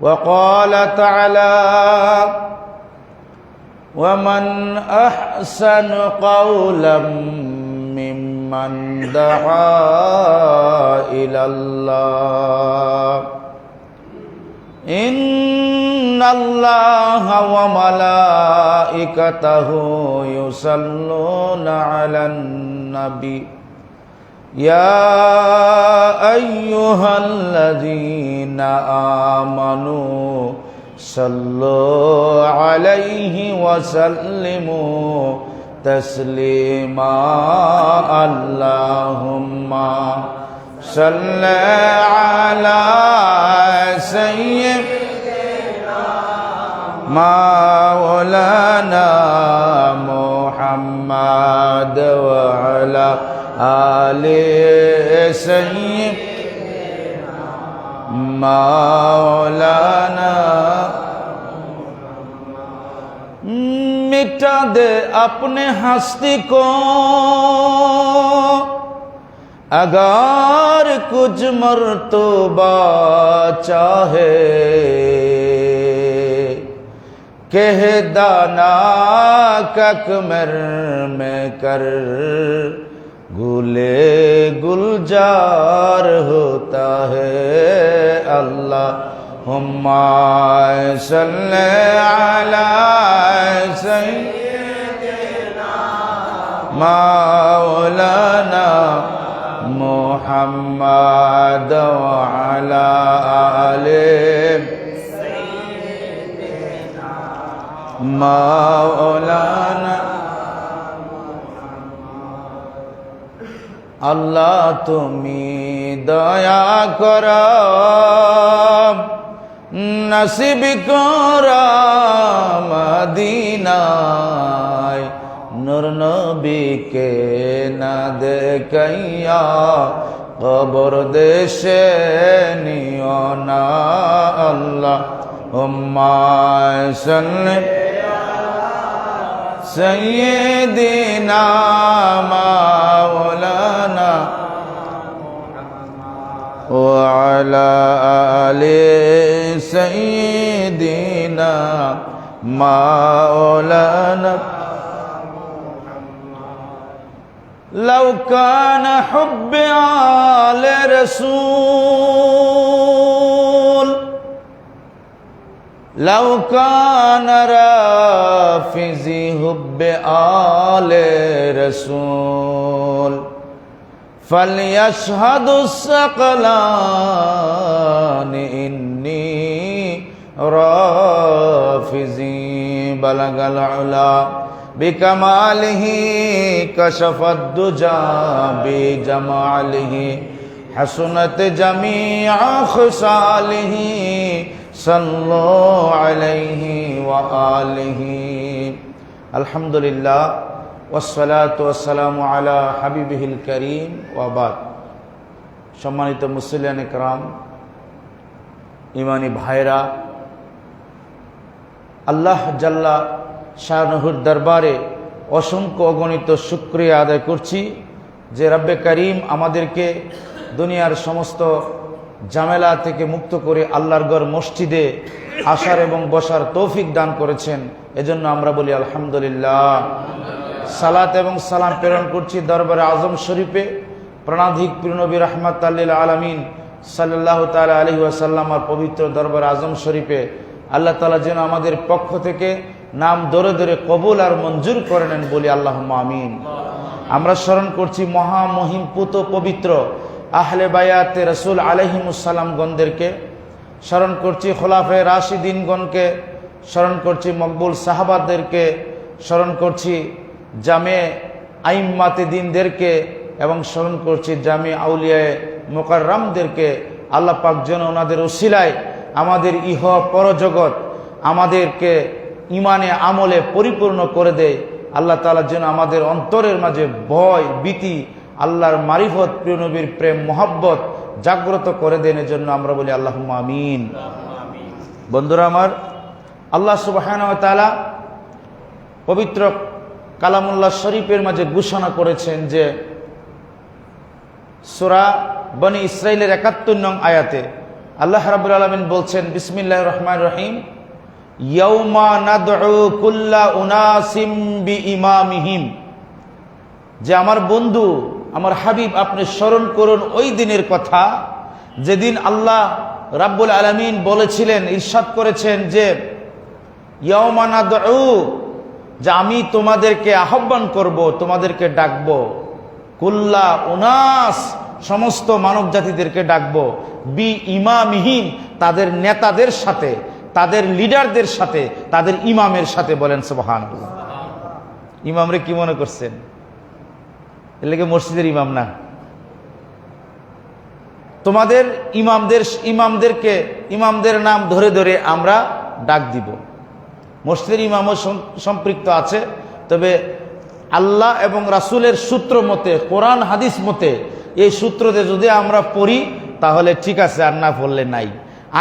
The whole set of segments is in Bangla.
وقال تعالى ومن أحسن قولا ممن دعا إلى الله إن الله وملائكته يصلون على النبي يا أيها الذين آمنوا صلوا عليه وسلموا تسليما اللهم صل على سيدنا مولانا محمد وعلى آل سيدنا مولانا मिटा दे अपने हस्ती को अगर कुछ मर्तबा चाहे कह दाना ककमर में कर गुले गुलजार होता है अल्लाह हुम्मा सल्ले अला सय्यिदिना मौलाना मुहम्मद व अला आले सय्यिदिना मौलाना আল্লাহ তুমি দয়া করো নসিব করো মদিনায় নূর নবীকে না দেখাইয়া কবর দেশে নিও না আল্লাহ হুম্মা সাল্লি سيدنا مولانا وعلى آل سيدنا مولانا لو كان حب آل رسول لو كان رافزي حب آل رسول فليشهد الثقلان إني رافزي بلغ العلا بكماله كشف الدجى بجماله حسنت جميع خصاله صلوا عليه وآله الحمد لله والصلاة والسلام على حبيبه الكريم وبعد সম্মানিত মুসলিয়ান ইকরাম ইমানি ভাইরা আল্লাহ জাল্লা শানুহুর দরবারে অসংখ্য অগণিত শুকরিয়া আদায় করছি যে রব্বে করিম আমাদেরকে দুনিয়ার সমস্ত ঝামেলা থেকে মুক্ত করে আল্লাহর ঘর মসজিদে আসার এবং বসার তৌফিক দান করেছেন এজন্য আমরা বলি আলহামদুলিল্লাহ সালাত এবং সালাম প্রেরণ করছি দরবারে আজম শরীফে প্রাণাধিক প্রিয় নবী রাহমাতাল লিল আলামিন সাল্লাল্লাহু তাআলা আলাইহি ওয়াসাল্লামের পবিত্র দরবারে আজম শরীফে আল্লাহ তাআলা যেন আমাদের পক্ষ থেকে নাম ধরে ধরে কবুল আর মঞ্জুর করে নেন বলি আল্লাহুম্মা আমিন। আমরা স্মরণ করছি মহামহিম পুত পবিত্র আহলে বায়াতে রসুল আলাইহিমুসসালাম গণদেরকে, স্মরণ করছি খোলাফায়ে রাশিদিনগণকে, স্মরণ করছি মকবুল সাহাবাদেরকে, স্মরণ করছি জামে আইম্মাতে দিনদেরকে এবং স্মরণ করছি জামে আউলিয়ায়ে মুকাররমদেরকে। আল্লাহ পাক যেন ওনাদের উসিলায় আমাদের ইহ পরজগৎ আমাদেরকে ইমানে আমলে পরিপূর্ণ করে দেয়। আল্লাহ তাআলা যেন আমাদের অন্তরের মাঝে ভয় ভীতি আল্লাহর মারিফত প্রিয় নবীর প্রেম মোহাব্বত জাগ্রত করে দেন, এজন্য আমরা বলি আল্লাহুম্মা আমিন। বন্ধুরা আমার, আল্লাহ সুবহানাহু ওয়া তাআলা পবিত্র কালামুল্লাহ শরীফের মাঝে ঘোষণা করেছেন যে সূরা বনি ইসরাইলের ৭১ নং আয়াতে আল্লাহ রাব্বুল আলামিন বলছেন, বিসমিল্লাহির রহমানির রহিম, ইয়াউমা নাদউ কুল্লা উনাসিম বিইমামিহিম, যে আমার বন্ধু, আমার হাবিব, আপনি স্মরণ করুন ওই দিনের কথা যেদিন আল্লাহ রাব্বুল আলামিন বলেছিলেন, ইরশাদ করেছেন যে ইয়াউমা নাদউ, যে আমি তোমাদেরকে আহ্বান করব, তোমাদেরকে ডাকবো, কুল্লা উনাস, সমস্ত মানব জাতিদেরকে ডাকবো, বি ইমামিহিম, তাদের নেতাদের সাথে, তাদের লিডারদের সাথে, তাদের ইমামের সাথে। বলেন সুবহানাল্লাহ। ইমামরে কি মনে করছেন? এর লাগে মসজিদের ইমাম না, তোমাদের ইমামদের নাম ধরে ধরে আমরা ডাক দিব। মসজিদের ইমামও সম্পৃক্ত আছে, তবে আল্লাহ এবং রাসূলের সূত্র মতে, কোরআন হাদিস মতে এই সূত্রতে যদি আমরা পড়ি তাহলে ঠিক আছে, আর না পড়লে নাই।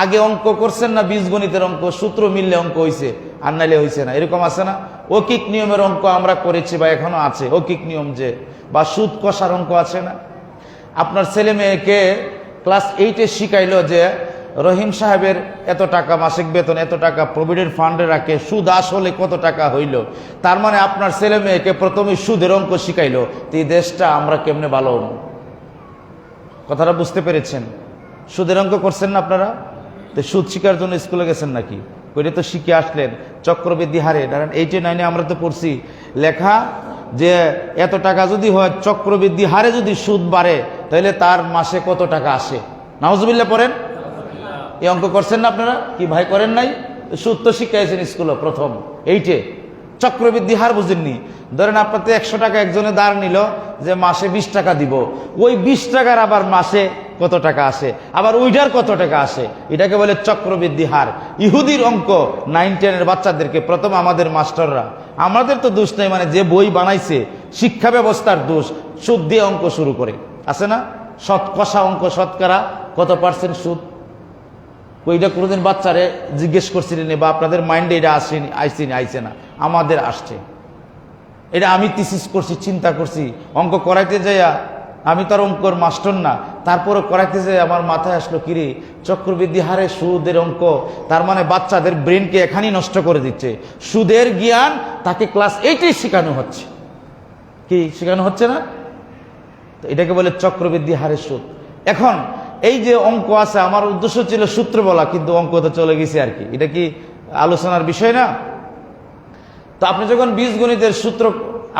আগে অঙ্ক করছেন না, বীজগণিতের অঙ্ক, সূত্র মিললে অঙ্ক হয়েছে, আর নাইলে হয়েছে না, এরকম আছে না? ঐকিক নিয়মের অঙ্ক আমরা করেছি বা এখনো আছে ঐকিক নিয়ম, যে বা সুদ কষার অঙ্ক আছে না? আপনার ছেলে মেয়েকে ক্লাস 8-এ শিখাইলো যে রহিম সাহেবের এত টাকা মাসিক বেতন, এত টাকা প্রভিডেন্ট ফান্ডে রাখে, সুদ আসলে কত টাকা হইল। তার মানে আপনার ছেলে মেয়েকে প্রথমে সুদের অঙ্ক শিখাইলো, তো এই দেশটা আমরা কেমনে ভালো হব? কথাটা বুঝতে পেরেছেন? সুদের অঙ্ক করছেন না আপনারা? তো সুদ শিখার জন্য স্কুলে গেছেন নাকি? ওইটা তো শিখে আসলেন চক্রবৃদ্ধি হারে। কারণ 8-9-এ আমরা তো পড়ছি লেখা যে এত টাকা যদি হয়, চক্রবৃদ্ধি হারে যদি সুদ বাড়ে তাহলে তার মাসে কত টাকা আসে। নাউজুবিল্লাহ পড়েন। এই অঙ্ক করছেন না আপনারা? কি ভাই করেন নাই? সুদ তো শিখাইছেন স্কুলে প্রথম 8-এ। চক্রবৃদ্ধি হার বুঝেননি? ধরেন আপনার তো 100 টাকা একজনে দাঁড় নিল যে মাসে 20 টাকা দিব, ওই 20 টাকার আবার মাসে কত টাকা আসে, আবার ওইটার কত টাকা আসে, এটাকে বলে চক্রবৃদ্ধি হার। ইহুদির অঙ্ক 9-10-এর বাচ্চাদেরকে প্রথম আমাদের মাস্টাররা, আমাদের তো দোষ নেই, মানে যে বই বানাইছে শিক্ষা ব্যবস্থার দোষ, সুদ দিয়ে অঙ্ক শুরু করে, আছে না? কষা অঙ্ক, শতকরা কত % সুদ, ওইটা কোনোদিন বাচ্চারে জিজ্ঞেস করছিলেন বা আপনাদের মাইন্ডে এটা আইসে না? আমাদের আসছে। এটা আমি থিসিস করছি, চিন্তা করছি, অঙ্ক করাইতে যাইয়া, আমি তার অঙ্কর মাস্টার না, তারপরে করাইতে যাই আমার মাথায় আসলো, কিরে চক্রবৃদ্ধি হারে সুদের অঙ্ক, তার মানে বাচ্চাদের ব্রেনকে এখানেই নষ্ট করে দিচ্ছে। সুদের জ্ঞান তাকে ক্লাস 8-এ শেখানো হচ্ছে। কি শেখানো হচ্ছে না? তো এটাকে বলে চক্রবৃদ্ধি হারে সুদ। এখন এই যে অঙ্ক আছে, আমার উদ্দেশ্য ছিল সূত্র বলা, কিন্তু অঙ্ক তো চলে গেছে আর কি। এটা কি আলোচনার বিষয় না? তো আপনি যখন বীজগণিতের সূত্র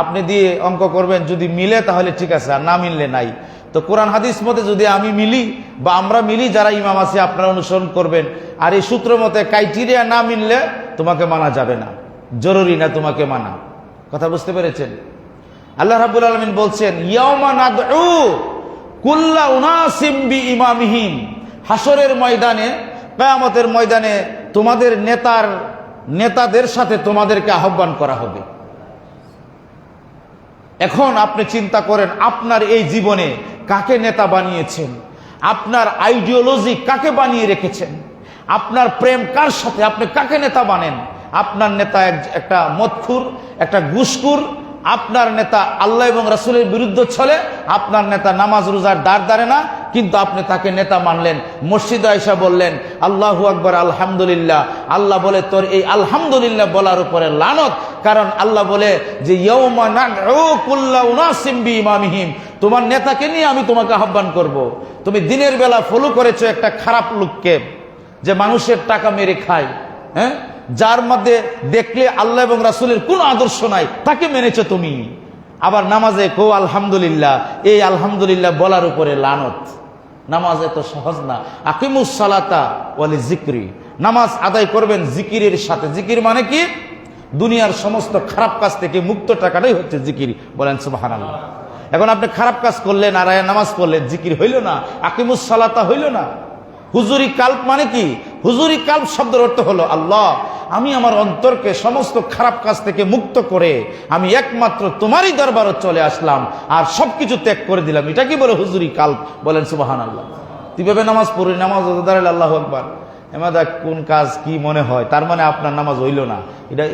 আপনি দিয়ে অঙ্ক করবেন, যদি মিলে তাহলে ঠিক আছে, আর না মিললে নাই। তো কোরআন হাদিস মতে যদি আমি মিলি বা আমরা মিলি, যারা ইমাম আছে আপনারা অনুসরণ করবেন। আর এই সূত্র মতে ক্রাইটেরিয়া না মিললে তোমাকে মানা যাবে না, জরুরি না তোমাকে মানা। কথা বুঝতে পেরেছেন? আল্লাহ রাব্বুল আলামিন বলছেন, ইয়াউমা নাদউ কুল্লা উনাসিম বিইমামিহিম, হাসরের ময়দানে, কিয়ামতের ময়দানে তোমাদের নেতাদের সাথে তোমাদেরকে আহ্বান করা হবে। এখন আপনি চিন্তা করেন, আপনার এই জীবনে কাকে নেতা বানিয়েছেন? আপনার আইডিওলজি কাকে বানিয়ে রেখেছেন? আপনার প্রেম কার সাথে? আপনি কাকে নেতা বানেন? আপনার নেতা একটা মদখুর, একটা ঘুষখুর, আপনার নেতা আল্লাহ এবং রাসূলের বিরুদ্ধে চলে, আপনার নেতা নামাজ রোজার দ্বার ধারে না, কিন্তু আপনি তাকে নেতা মানলেন। মসজিদে আয়েশা বললেন আল্লাহু আকবার, আলহামদুলিল্লাহ। আল্লাহ বলে তোর এই আলহামদুলিল্লাহ বলার উপরে লানত, কারণ আল্লাহ বলে যে ইয়াউমা নাদউ কুল্লা উনাসিম বিইমামিহিম, তোমার নেতাকে নিয়ে আমি তোমাকে আহ্বান করব। তুমি দিনের বেলা ফলো করেছো একটা খারাপ লোককে, যে মানুষের টাকা মেরে খায়, হ্যাঁ, যার মধ্যে দেখলে আল্লাহ এবং রাসূলের কোন আদর্শ নাই, তাকে মেনেছো তুমি। আবার নামাজে কো আলহামদুলিল্লাহ, এই আলহামদুলিল্লাহ বলার উপরে লানত। নামাজ এত সহজ না। আকিমুস সালাতা ওয়ালি জিক্রি, নামাজ আদায় করবেন জিকিরের সাথে। জিকির মানে কি? দুনিয়ার সমস্ত খারাপ কাজ থেকে মুক্ত টাকাটাই হচ্ছে জিকির। বলেন সুবহানাল্লাহ। এখন আপনি খারাপ কাজ করলেন আর নামাজ পড়লেন, জিকির হইল না, আকিমুস সালাতা হইল না। হুজুরি কাল্প মানে কি? হুজুরি কাল্প শব্দের অর্থ হলো, আল্লাহ আমি আমার অন্তরকে সমস্ত খারাপ কাজ থেকে মুক্ত করে আমি একমাত্র তোমারই দরবারে চলে আসলাম আর সবকিছু ত্যাগ করে দিলাম। এটা কি বলে হুজুরি কাল্প? বলেন সুবহানাল্লাহ। কিভাবে নামাজ পড়ি, নামাজ দাঁড়ালে আল্লাহু আকবার, এমাদা কোন কাজ কি মনে হয়, তার মানে আপনার নামাজ হইল না।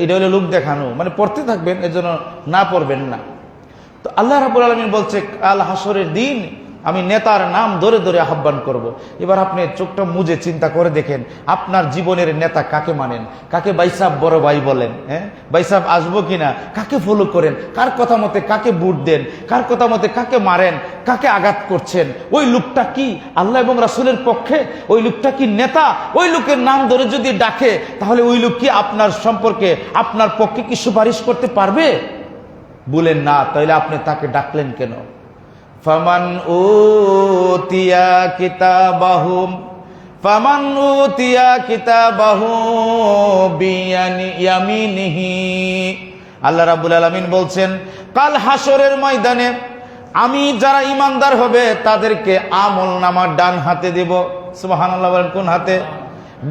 এটা হলো লোক দেখানো, মানে পড়তে থাকবেন, এজন্য না পড়বেন না। তো আল্লাহ রাব্বুল আলামিন বলছে কাল হাসরের দিন আমি নেতার নাম ধরে ধরে আহ্বান করব। এবার আপনি চোখটা মুজে চিন্তা করে দেখেন আপনার জীবনের নেতা কাকে মানেন, কাকে ভাই সাহেব বড় ভাই বলেন, হ্যাঁ ভাই সাহেব আসবো কিনা, কাকে ফলো করেন, কার কথা মতে কাকে ভোট দেন, কার কথা মতে কাকে মারেন, কাকে আঘাত করছেন। ওই লোকটা কি আল্লাহ এবং রাসূলের পক্ষে? ওই লোকটা কি নেতা? ওই লোকের নাম ধরে যদি ডাকে তাহলে ওই লোক কি আপনার সম্পর্কে আপনার পক্ষে কি সুপারিশ করতে পারবে? বলেন না, তাহলে আপনি তাকে ডাকলেন কেন? ফামান উতিয়া কিতাবাহুম ফামান উতিয়া কিতাবাহু বিয়ামিনিহি। আল্লাহ রাব্বুল আলামিন বলছেন কাল হাসরের ময়দানে আমি যারা ঈমানদার হবে তাদেরকে আমলনামা ডান হাতে দেব। সুবহানাল্লাহ বলেন, কোন হাতে?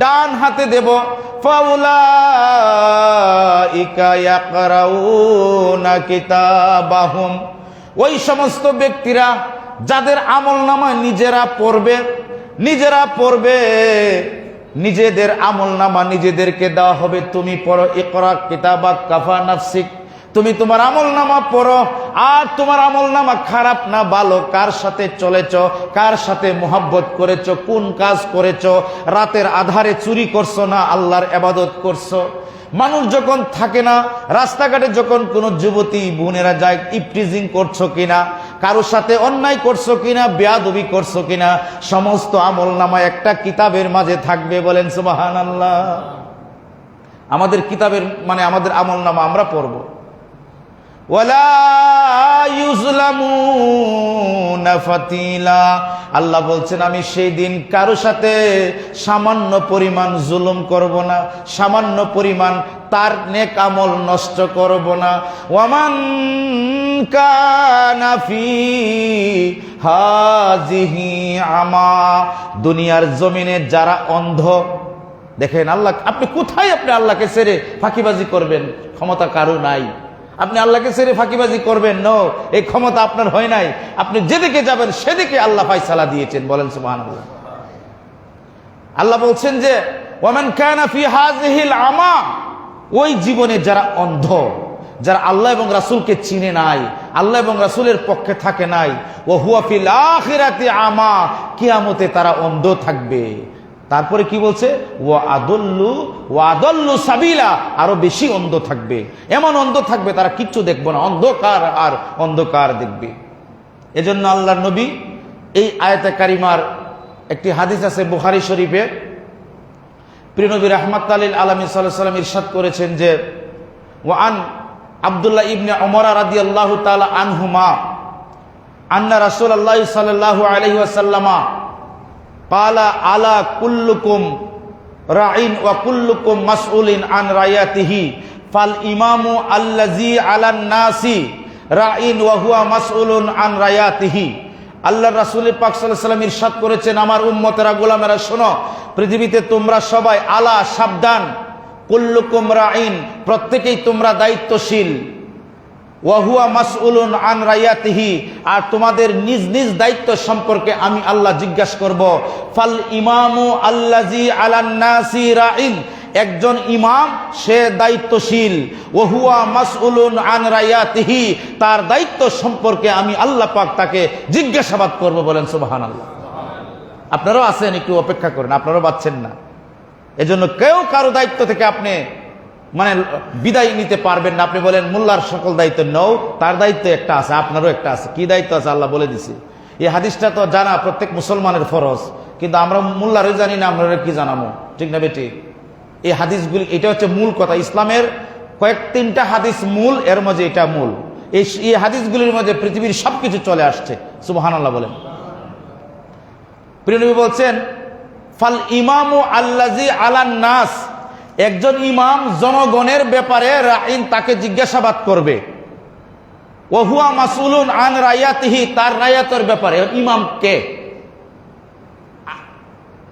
ডান হাতে দেব। ফাউলাইকা ইয়াকরাউনা কিতাবাহুম, ওই সমস্ত ব্যক্তিরা যাদের আমলনামা নিজেরা পড়বে, নিজেদের আমলনামা নিজেদেরকে দেওয়া হবে। তুমি পড়ো, ইকরা কিতাবাক কাফা নাফসিক, তুমি তোমার আমলনামা পড়ো। আর তোমার আমলনামা খারাপ না ভালো, কার সাথে চলেছ, কার সাথে মোহাব্বত করেছ, কোন কাজ করেছ, রাতের আধারে চুরি করছো না আল্লাহর ইবাদত করছো। মানুষ যখন থাকে না, রাস্তাঘাটে যখন কোনো যুবতী বোনেরা যায়, ইফটিজিং করছো কিনা, কারোর সাথে অন্যায় করছো কিনা, বেয়াদবি করছো কিনা, সমস্ত আমলনামা একটা কিতাবের মাঝে থাকবে। বলেন সুবহানাল্লাহ। আমাদের কিতাবের মানে আমাদের আমলনামা আমরা পড়বো। ওয়ালা ইউজলামুনা ফাতিলা, আল্লাহ বলছেন আমি সেই দিন কারো সাথে সামান্য পরিমাণ জুলুম করব না, সামান্য পরিমাণ তার নেক আমল নষ্ট করব না। ওয়ামান কানা ফি হাযিহি আমা, দুনিয়ার জমিনে যারা অন্ধ, দেখেন আল্লাহ, আপনি কোথায় আপনি আল্লাহকে ছেড়ে ফাঁকিবাজি করবেন? ক্ষমতা কারো নাই। আপনি আল্লাহকে ছেড়ে ফাঁকিবাজি করবেন? নো, এই ক্ষমতা আপনার হয় নাই। আপনি যেদিকে যাবেন সেদিকে আল্লাহ ফায়সালা দিয়েছেন। বলেন সুবহানাল্লাহ। আল্লাহ বলছেন যে ওয়ামান কানা ফি হাযিহিল আমা, ওই জীবনে যারা অন্ধ, যারা আল্লাহ এবং রাসূলকে চিনে নাই, আল্লাহ এবং রাসূলের পক্ষে থাকে নাই, ওয়া হুয়া ফিল আখিরাতি আমা, কিয়ামতে তারা অন্ধ থাকবে। তারপরে কি বলছে? ওয়া আদাল্লু সাবিলা, আরো বেশি অন্ধ থাকবে। এমন অন্ধ থাকবে তারা কিচ্ছু দেখবে না, অন্ধকার আর অন্ধকার দেখবে। এজন্য আল্লাহর নবী এই আয়াতে কারিমার একটি হাদিস আছে বুখারী শরীফে, প্রিয় নবী রাহমাতুল লিল আলামিন সাল্লাল্লাহু আলাইহি ওয়াসাল্লাম ইরশাদ করেছেন যে ওয়ান আব্দুল্লাহ ইবনে ওমর রাদিয়াল্লাহু তাআলা আনহুমা আন্না রাসূলুল্লাহ সাল্লাল্লাহু আলাইহি ওয়াসাল্লামা ক্বালা আলা কুল্লুকুম রাইন ওয়া কুল্লুকুম মাসউলিন আন রায়াতিহি ফাল ইমামু আল্লাযী আলান নাসি রাইন ওয়া হুয়া মাসউলুন আন রায়াতিহি। আল্লাহর রাসূল পাক সাল্লাল্লাহু আলাইহি ওয়াসাল্লাম ইরশাদ করেছেন, আমার উম্মতেরা, গোলামেরা শোনো, পৃথিবীতে তোমরা সবাই আলা, সাবধান, কুল্লুকুম রাইন, প্রত্যেকেই তোমরা দায়িত্বশীল, ওয়া হুয়া মাসউলুন আন রায়াতিহি, আর তোমাদের নিজ নিজ দায়িত্ব সম্পর্কে আমি আল্লাহ জিজ্ঞাসা করব। ফাল ইমামু আল্লাযী আলান নাসি রাইন, একজন ইমাম সে দায়িত্বশীল, ওয়া হুয়া মাসউলুন আন রায়াতিহি, তার দায়িত্ব সম্পর্কে আমি আল্লাহ পাক তাকে জিজ্ঞাসাবাদ করব। বলেন সুবহানাল্লাহ। আপনারাও আছেন, একটু অপেক্ষা করেন, আপনারাও পাচ্ছেন না। এজন্য কেউ কারো দায়িত্ব থেকে আপনি মানে বিদায় নিতে পারবেন না। আপনি বলেন মোল্লার সকল দায়িত্ব, নও, তার দায়িত্ব একটা আছে, আপনারও একটা আছে। কি দায়িত্ব আছে আল্লাহ বলে দিছে। এই হাদিসটা তো জানা প্রত্যেক মুসলমানের ফরজ, কিন্তু আমরা মোল্লারই জানি না, আমরা কি জানাবো? ঠিক না বেটি? এই হাদিসগুলি, এটা হচ্ছে মূল কথা। ইসলামের কয়েক তিনটা হাদিস মূল, এর মধ্যে এটা মূল। এই হাদিসগুলির মধ্যে পৃথিবীর সবকিছু চলে আসছে। সুবহানাল্লাহ বলেন। প্রিয় নবী বলছেন ফাল ইমামু আল্লাযী আলান নাস, একজন ইমাম জনগণের ব্যাপারে রাইন, তাকে জিজ্ঞাসাবাদ করবে। ওয়া হুয়া মাসউলুন আন রায়াতিহি, তার রায়াতের ব্যাপারে। ইমাম কে?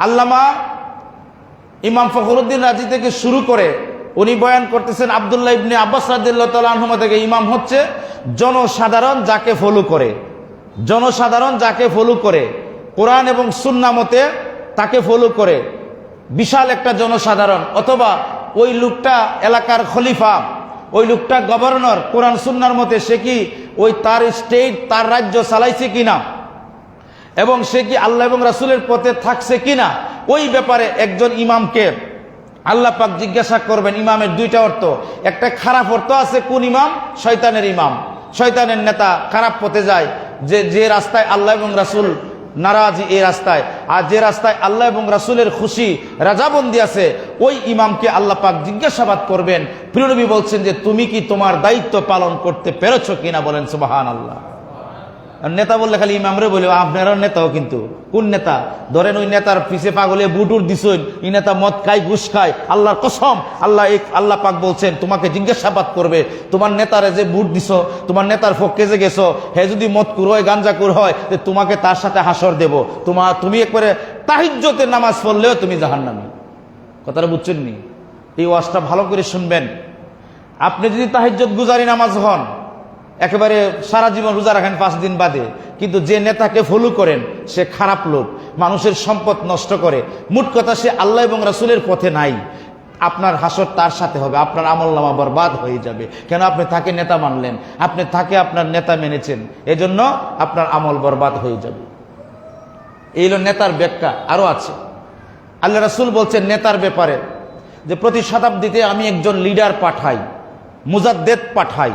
আল্লামা ইমাম ফখরুদ্দিন রাজি থেকে শুরু করে উনি বয়ান করতেছেন আব্দুল্লাহ ইবনে আব্বাস রাদিয়াল্লাহু তাআলা আনহুমা থেকে, ইমাম হচ্ছে জনসাধারণ যাকে ফলো করে, জনসাধারণ যাকে ফলো করে, কোরআন এবং সুন্নাহ মতে তাকে ফলো করে, বিশাল একটা জনসাধারণ, অথবা ওই লোকটা এলাকার খলিফা, ওই লোকটা গভর্নর, কোরআন সুন্নাহর মতে সে কি ওই তার স্টেট, তার রাজ্য চালাইছে কিনা, এবং সে কি আল্লাহ এবং রাসূলের পথে থাকছে কিনা, ওই ব্যাপারে একজন ইমামকে আল্লাহ পাক জিজ্ঞাসা করবেন। ইমামের দুইটা অর্থ, একটা খারাপ অর্থ আছে, কোন ইমাম? শয়তানের ইমাম, শয়তানের নেতা, খারাপ পথে যায়, যে রাস্তায় আল্লাহ এবং রাসূল নারাজি, এই রাস্তায়। আর যে রাস্তায় আল্লাহ এবং রাসূলের খুশি রাজাবন্দি আছে, ওই ইমামকে আল্লাহ পাক জিজ্ঞাসাবাদ করবেন। প্রিয় নবী বলছেন যে তুমি কি তোমার দায়িত্ব পালন করতে পেরেছো কিনা, বলেন সুবহানাল্লাহ। নেতা বললে খালি ইমামরে বলে, আপনারও নেতাও কিন্তু কোন নেতা? ধরেন ওই নেতার পিছে পাগলে বুটুর দিছেন, এই নেতা মদ খায়, ঘুষ খায়, আল্লাহর কসম, আল্লাহ পাক বলছেন তোমাকে জিজ্ঞাসাবাদ করবে। তোমার নেতারে যে বুট দিছো, তোমার নেতার পক্ষে যে গেছো, হে যদি মদকুর হয়, গাঞ্জাকুর হয়, তোমাকে তার সাথে হাসর দেব। তুমি একবারে তাহাজ্জুদের নামাজ পড়লেও তুমি জাহান্নামী। কথাটা বুঝছেন নি? এই ওয়াজটা ভালো করে শুনবেন। আপনি যদি তাহাজ্জুদ গুজারি নামাজ হন, একেবারে সারা জীবন রোজা রাখেন 5 দিন বাদে, কিন্তু যে নেতাকে ফলো করেন সে খারাপ লোক, মানুষের সম্পদ নষ্ট করে, মোট কথা সে আল্লাহ এবং রাসূলের পথে নাই, আপনার হাসর তার সাথে হবে, আপনার আমলনামা বরবাদ হয়ে যাবে। কেন? আপনি তাকে নেতা মানলেন, আপনি তাকে আপনার নেতা মেনেছেন, এজন্য আপনার আমল বরবাদ হয়ে যাবে। এই হলো নেতার ব্যাখ্যা। আরো আছে, আল্লাহ রাসূল বলছেন নেতার ব্যাপারে যে প্রতি শতাব্দীতে আমি একজন লিডার পাঠাই, মুজাদ্দেদ পাঠাই,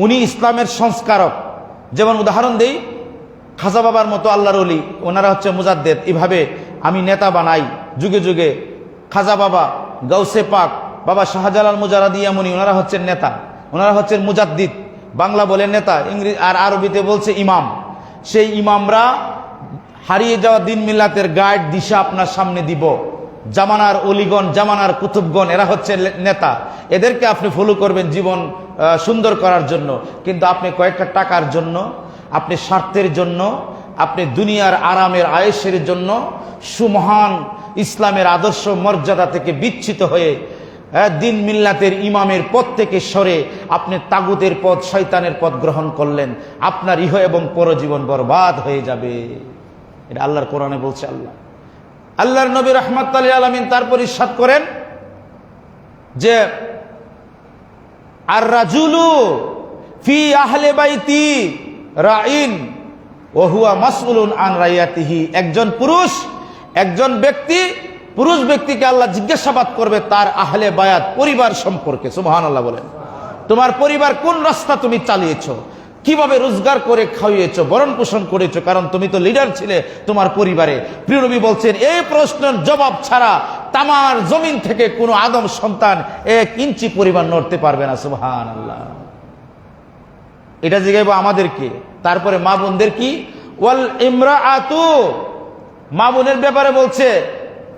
উনি ইসলামের সংস্কারক। যেমন উদাহরণ দেই, খাজা বাবার মতো আল্লাহর ওলি, ওনারা হচ্ছে মুজাদ্দেদ। এভাবে আমি নেতা বানাই যুগে যুগে। খাজা বাবা, গাউসে পাক, বাবা শাহজালাল মুজারাদিয়ামুনি, ওনারা হচ্ছেন নেতা, ওনারা হচ্ছেন মুজাদ্দিদ। বাংলা বলে নেতা, ইংরেজি আর আরবিতে বলছে ইমাম। সেই ইমামরা হারিয়ে যাওয়া দিন মিল্লাতের গাইড দিশা আপনার সামনে দিব। জামানার অলিগণ, জামানার কুতুবগণ, এরা হচ্ছে নেতা। এদেরকে আপনি ফলো করবেন জীবন সুন্দর করার জন্য। কিন্তু আপনি কয়েকটা টাকার জন্য, আপনি স্বার্থের জন্য, আপনি দুনিয়ার আরামের আয়েশের জন্য সুমহান ইসলামের আদর্শ মর্যাদা থেকে বিচ্ছিত হয়ে দিন মিল্লাতের ইমামের পথ থেকে সরে আপনি তাগুতের পথ, শয়তানের পথ গ্রহণ করলেন, আপনার ইহ এবং পরজীবন বরবাদ হয়ে যাবে। এটা আল্লাহর কোরআনে বলছে। আল্লাহর নবী রাহমাতুল লিল আলামিন তারপর ইরশাদ করেন যে আর রাজুলু ফি আহলে বাইতি রাইন ওয়া হুয়া মাসউলুন আন রাইয়াতিহি। একজন ব্যক্তিকে আল্লাহ জিজ্ঞাসাবাদ করবে তার আহলে বায়াত, পরিবার সম্পর্কে। সুবহানাল্লাহ বলেন। তোমার পরিবার কোন রাস্তা তুমি চালিয়েছো, কিভাবে রোজগার করে খাইয়েছো, ভরণ পোষণ করেছো, কারণ তুমি তো লিডার ছিলে তোমার পরিবারে। প্রিয় নবী বলছেন এই প্রশ্নের জবাব ছাড়া তামার জমিন থেকে কোনো আদম সন্তান 1 ইঞ্চি পরিমাণ নড়তে পারবে না। সুবহানাল্লাহ। এটা জিজ্ঞাসা আমাদেরকে। তারপরে মা বোনদের কি? ওয়াল ইমরাআতু, মা বোনের ব্যাপারে বলছে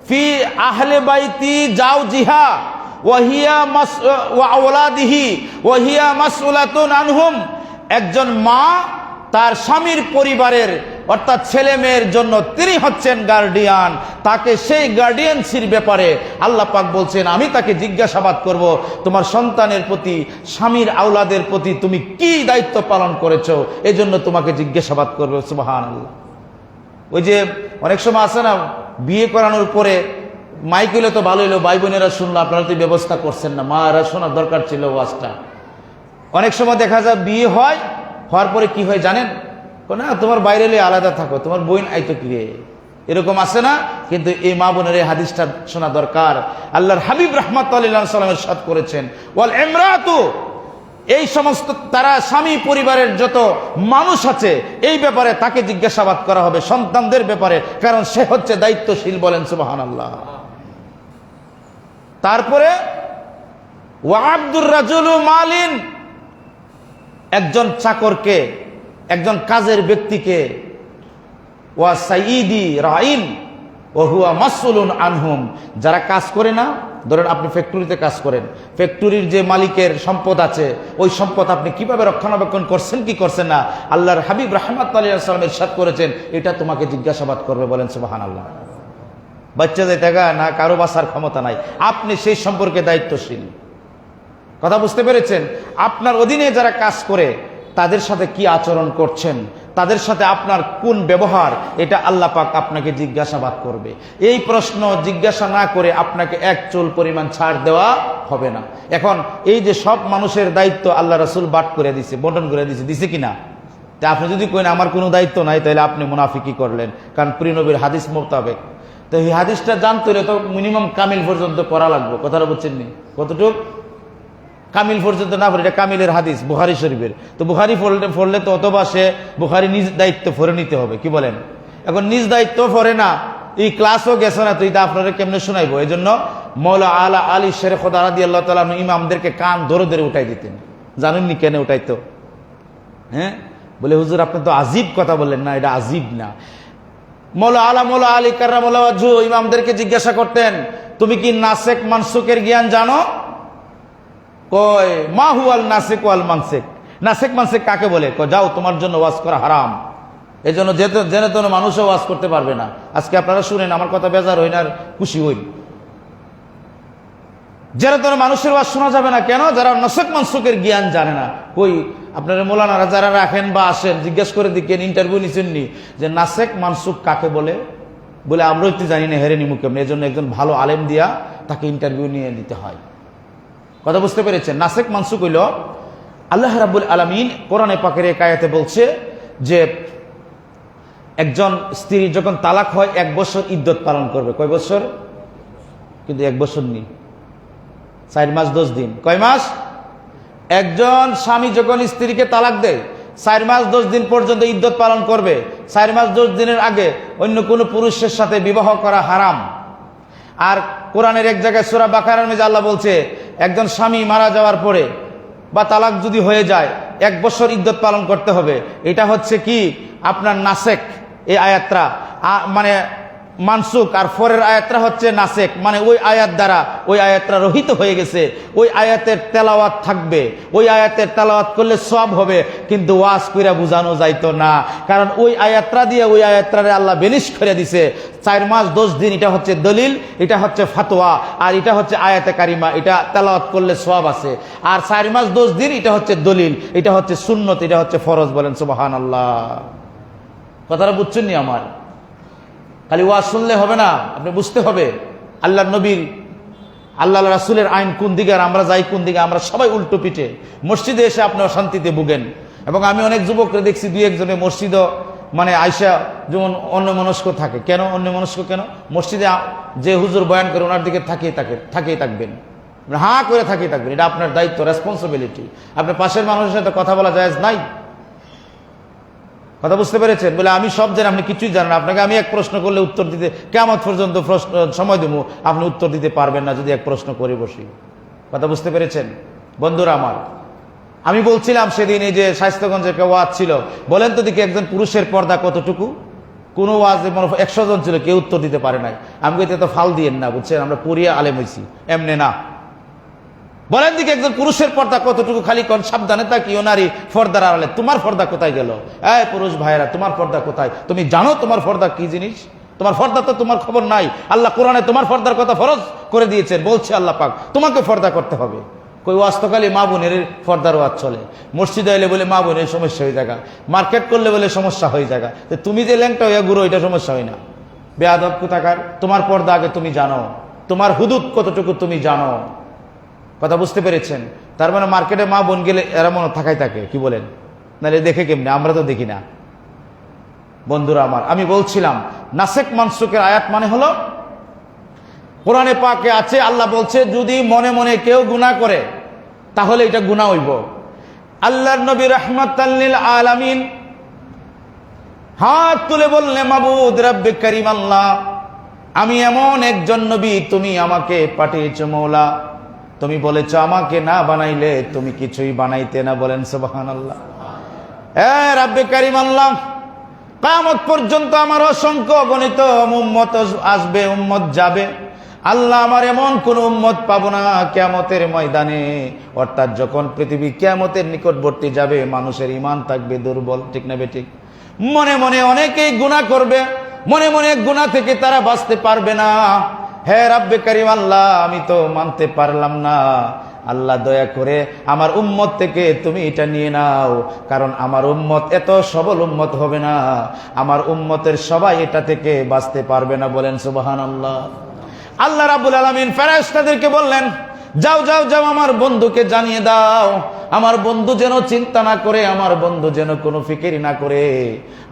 ফি আহলে বাইতি জাওজিহা ওয়া হিয়া ওয়া আওলাদিহি ওয়া হিয়া মাসউলাতুন আনহুম। একজন মা তার স্বামীর পরিবারের অর্থাৎ ছেলে মেয়ের জন্য তিনি হচ্ছেন গার্ডিয়ান। তাকে সেই গার্ডিয়ানসির ব্যাপারে আল্লাহ পাক বলছেন আমি তাকে জিজ্ঞাসাবাদ করব, তোমার সন্তানের প্রতি, স্বামীর আওলাদের প্রতি তুমি কি দায়িত্ব পালন করেছো, এজন্য তোমাকে জিজ্ঞাসাবাদ করবে। সুবহানাল্লাহ। ওই যে অনেক সময় আছে না, বিয়ে করানোর পরে মাইক হইলে তো ভালো হইলো, ভাই বোনেরা শুনলো, আপনারা তো ব্যবস্থা করছেন না, মারা শোনার দরকার ছিল ওয়াজটা। অনেক সময় দেখা যায় বিয়ে হওয়ার পরে কি হয় জানেন? না তোমার বাইরে আলাদা থাকো, তোমার বোন আইতো কি রে, এরকম আছে না? কিন্তু এই মা বোনের এই হাদিসটা শোনা দরকার। আল্লাহর হাবিব রাহমাতুল্লাহি আলাইহি সাল্লাম ইরশাদ করেছেন ওয়াল ইমরাতু, এই সমস্ত তারা স্বামী পরিবারের যত মানুষ আছে এই ব্যাপারে তাকে জিজ্ঞাসাবাদ করা হবে, সন্তানদের ব্যাপারে, কারণ সে হচ্ছে দায়িত্বশীল। বলেন সুবহানাল্লাহ। তারপরে ওয়া আব্দুর রাজুলু মালিন, একজন চাকরকে, একজন কাজের ব্যক্তিকে, ওয়া সাইয়্যিদি রাইন ওয়া হুয়া মাসউলুন আনহুম, যারা কাজ করে না, ধরেন আপনি ফ্যাক্টরিতে কাজ করেন, ফ্যাক্টরির যে মালিকের সম্পদ আছে ওই সম্পদ আপনি কিভাবে রক্ষণাবেক্ষণ করছেন কি করছেন না, আল্লাহর হাবিব রাহমাতুল্লাহি আলাইহি সাল্লাম ইরশাদ করেছেন এটা তোমাকে জিজ্ঞাসাবাদ করবে। বলেন সুবহানাল্লাহ। বাচ্চাদের টাকা না, কারো বাঁচার ক্ষমতা নাই, আপনি সেই সম্পর্কে দায়িত্বশীল। কথা বুঝতে পেরেছেন? আপনার অধীনে যারা কাজ করে তাদের সাথে কি আচরণ করছেন, তাদের সাথে আপনার কোন ব্যবহার, এটা আল্লাহ পাক আপনাকে জিজ্ঞাসাবাদ করবে। এই প্রশ্ন জিজ্ঞাসা না করে আপনাকে 1 চুল পরিমাণ ছাড় দেওয়া হবে না। এখন এই যে সব মানুষের দায়িত্ব আল্লাহ রাসূল বাট করে দিছে, বন্টন করে দিছে, দিছে কিনা? তা আপনি যদি কইন আমার কোনো দায়িত্ব নাই, তাহলে আপনি মুনাফিকি করলেন, কারণ প্রিয় নবীর হাদিস মোতাবেক। তো এই হাদিসটা জানতে হলে তো মিনিমাম কামিল পর্যন্ত পড়া লাগবে। কথাটা বুঝছেন নি? কতটুক কামিল পর্যন্ত না পড়ে, এটা কামিলের হাদিস বুখারী শরীফের। তো বুখারী পড়লে তো অথবা সে বুখারী নিজ দায়িত্ব পড়ে নিতে হবে, কি বলেন? এখন নিজ দায়িত্ব পড়ে না, এই ক্লাসও গেছে না, তো এটা আপনারা কেমনে শোনাইবো? এই জন্য মৌলা আলা আলী শের খোদা রাদিয়াল্লাহু তাআলা ইমামদেরকে কান ধরে ধরে উঠাই দিতেন। জানেননি কেন উঠাইতো? হ্যাঁ, বলে হুজুর আপনি তো আজীব কথা বললেন। না, এটা আজীব না। মৌলা আলী কাররামাল্লাহু ওয়াজহু ইমামদেরকে জিজ্ঞাসা করতেন, তুমি কি নাসেক মানসুকের জ্ঞান জানো? কয় মা হুয়াল নাসেক ওয়াল মানসেক। নাসেক মানসেক কাকে বলে? কয় যাও, তোমার জন্য ওয়াজ করা হারাম। এই জন্য জেনে তেন মানুষও ওয়াজ করতে পারবে না। আজকে আপনারা শুনেন, আমার কথা বেজার হইন আর খুশি হইন। যারা তোর মানুষের ওয়াজ শোনা যাবে না কেন? যারা নাসেক মানসুকের জ্ঞান জানে না। কই আপনারা মৌলানারা যারা রাখেন বা আসেন, জিজ্ঞেস করে দিকেন, ইন্টারভিউ নিচ্ছেননি যে নাসেক মানসুক কাকে বলে? বলে আমরা একটু জানি না, হেরে নিমু কেমন। এই জন্য একজন ভালো আলেম দিয়া তাকে ইন্টারভিউ নিয়ে নিতে হয়। কথা বুঝতে পেরেছেন? নাসেক মানসুক হইল আল্লাহ রাব্বুল আলামিন কোরআনে পাকের এক আয়াতে বলছে যে একজন স্ত্রী যখন তালাক হয় 1 বছর ইদ্যত পালন করবে। কয় বছর? কিন্তু 1 বছর নেই, 4 মাস 10 দিন। কয় মাস? একজন স্বামী যখন স্ত্রীকে তালাক দেয় 4 মাস 10 দিন পর্যন্ত ইদ্যত পালন করবে। 4 মাস 10 দিনের আগে অন্য কোনো পুরুষের সাথে বিবাহ করা হারাম। আর কোরআনের এক জায়গায় সূরা বাকারার মধ্যে আল্লাহ বলছে একজন স্বামী মারা যাওয়ার পরে বা তালাক যদি হয়ে যায় 1 বছর ইদ্যত পালন করতে হবে। এটা হচ্ছে কি আপনার নাসেক। এই আয়াতটা মানে মানসুক, আর পরের আয়াতটা হচ্ছে নাসেক, মানে ওই আয়াত দ্বারা ওই আয়াতটা রহিত হয়ে গেছে। ওই আয়াতের তেলাওয়াত থাকবে, ওই আয়াতের তেলাওয়াত করলে সব হবে, কিন্তু ওয়াজ কইরা বুঝানো যাইতো না, কারণ ওই আয়াতটা দিয়ে ওই আয়াতটারে আল্লাহ বেলিশ করে দিছে। 4 মাস 10 দিন এটা হচ্ছে দলিল, এটা হচ্ছে ফাতোয়া, আর এটা হচ্ছে আয়াতে কারিমা। এটা তেলাওয়াত করলে সওয়াব আছে। আর 4 মাস 10 দিন এটা হচ্ছে দলিল, এটা হচ্ছে সুন্নত, এটা হচ্ছে ফরজ। বলেন সুবহানাল্লাহ। কথাটা বুঝছেন নি? আমার খালি ওয়াজ শুনলে হবে না, আপনি বুঝতে হবে আল্লাহর নবীর, আল্লাহ রাসূলের আইন কোন দিকে আর আমরা যাই কোন দিকে। আমরা সবাই উল্টো পিঠে। মসজিদে এসে আপনি অশান্তিতে ভুগেন। এবং আমি অনেক যুবককে দেখছি 2-1 জনে মসজিদও মানে আয়সা যেমন অন্যমনস্ক থাকে। কেন অন্যমনস্ক কেন? মসজিদে যে হুজুর বয়ান করে ওনার দিকে থাকিয়ে থাকবেন, হাঁ করে থাকিয়ে থাকবেন। এটা আপনার দায়িত্ব, রেসপন্সিবিলিটি। আপনার পাশের মানুষের সাথে কথা বলা জায়েজ নাই। কথা বুঝতে পেরেছেন? বলে আমি সব জানি, আপনি কিছুই জানেন না। আপনাকে আমি এক প্রশ্ন করলে উত্তর দিতে কিয়ামত পর্যন্ত সময় দেবো, আপনি উত্তর দিতে পারবেন না যদি এক প্রশ্ন করে বসি। কথা বুঝতে পেরেছেন? বন্ধুরা আমার, আমি বলছিলাম সেদিন এই যে স্বাস্থ্যগঞ্জে একটা ওয়াজ ছিল, বলেন তো দেখি একজন পুরুষের পর্দা কতটুকু? কোনো ওয়াজে 100 জন ছিল, কেউ উত্তর দিতে পারে নাই। আমি কইতে তো ফাল দিয়েন না, বুঝছেন? আমরা পড়িয়া আলেম হইছি, এমনি না। বলেন দিকে একজন পুরুষের পর্দা কতটুকু? খালি কোন সাবধানে তাকিও নারী পর্দার আড়ালে। তোমার পর্দা কোথায় গেল? এই পুরুষ ভাইরা, তোমার পর্দা কোথায়? তুমি জানো তোমার পর্দা কি জিনিস? তোমার পর্দা তো তোমার খবর নাই। আল্লাহ কোরআনে তোমার পর্দার কথা ফরজ করে দিয়েছেন। বলছে আল্লাহ পাক তোমাকে পর্দা করতে হবে। কই ওয়াজ তো খালি মা বোনের পর্দার ওয়াজ চলে। মসজিদে এলে বলে মা বোনের সমস্যা হয়ে যায়, মার্কেট করলে বলে সমস্যা হয়ে যায়। তুমি যে ল্যাংটা হইয়া গুঁড়ো, এটা সমস্যা হয় না। বেয়াদব কোথাকার। তোমার পর্দা আগে তুমি জানো, তোমার হুদুদ কতটুকু তুমি জানো। কথা বুঝতে পেরেছেন? তার মানে মার্কেটে মা বোন গেলে এরা মনে থাকাই থাকে, কি বলেন? নাহলে দেখে কেমনে? আমরা তো দেখি না। বন্ধুরা আমার, আমি বলছিলাম নাসেক মানসুকের আয়াত মানে হলো কোরআনে পাকে আছে, আল্লাহ বলছে যদি মনে মনে কেউ গুনাহ করে তাহলে এটা গুনাহ হইব। আল্লাহর নবী রাহমাতাল লিল আলামিন হাত তুলে বললেন, মাবুদ রব্বে কারীম আল্লাহ, আমি এমন একজন নবী তুমি আমাকে পাঠিয়েছো মওলা, তুমি বলেছো আমাকে না বানাইলে তুমি কিছুই বানাইতে না। বলেন সুবহানাল্লাহ। রব্বে কারীম আল্লাহ, কিয়ামত পর্যন্ত আমার অসংখ্য অগণিত উম্মত আসবে, উম্মত যাবে। আল্লাহ আমার এমন কোন উম্মত পাবো না কিয়ামতের ময়দানে, অর্থাৎ যখন পৃথিবী কিয়ামতের নিকটবর্তী যাবে, মানুষের ঈমান থাকবে দুর্বল। ঠিক না বেঠিক? মনে মনে অনেকেই গুনাহ করবে, মনে মনে গুনাহ থেকে তারা বাঁচতে পারবে না। হে রব্বে কারীম আল্লাহ, আমি তো মানতে পারলাম না। আল্লাহ দয়া করে আমার উম্মত থেকে তুমি এটা নিয়ে নাও, কারণ আমার উম্মত এত সবল উম্মত হবে না, আমার উম্মতের সবাই এটা থেকে বাঁচতে পারবে না। বলেন সুবহানাল্লাহ। আল্লাহ রাব্বুল আলামিন ফেরেশতাদেরকে বললেন, যাও যাও যাও, আমার বন্ধুকে জানিয়ে দাও, আমার বন্ধু যেন চিন্তা না করে, আমার বন্ধু যেন কোনো ফিকির না করে,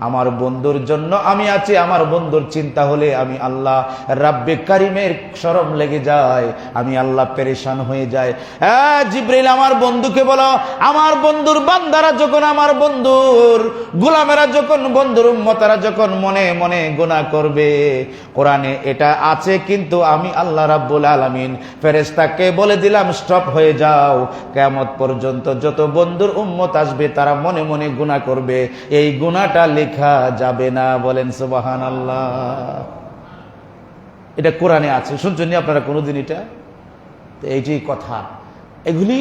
আমার বন্ধুর জন্য আমি আছি। আমার বন্ধুর চিন্তা হলে আমি আল্লাহ রাব্বে কারিমের শরম লেগে যায়, আমি আল্লাহ পেরেশান হয়ে যায়। জিবরিল আমার বন্ধুকে বলো, আমার বন্ধুর বান্দারা যখন, আমার বন্ধুর গোলামেরা যখন, বন্ধুর উম্মতেরা যখন মনে মনে গুনাহ করবে, কোরআনে এটা আছে, কিন্তু আমি আল্লাহ রাব্বুল আলামিন ফেরেশতাকে বলে দিলাম স্টপ হয়ে যাও, কিয়ামত পর্যন্ত যত বন্ধুর উম্মত আসবে তারা মনে মনে গুনাহ করবে, এই গুনাহটা লেখা যাবে না। বলেন সুবহানাল্লাহ। এটা কোরআনে আছে, শুনছেন আপনারা কোনোদিন এটা? এই যে কথা, এগুলি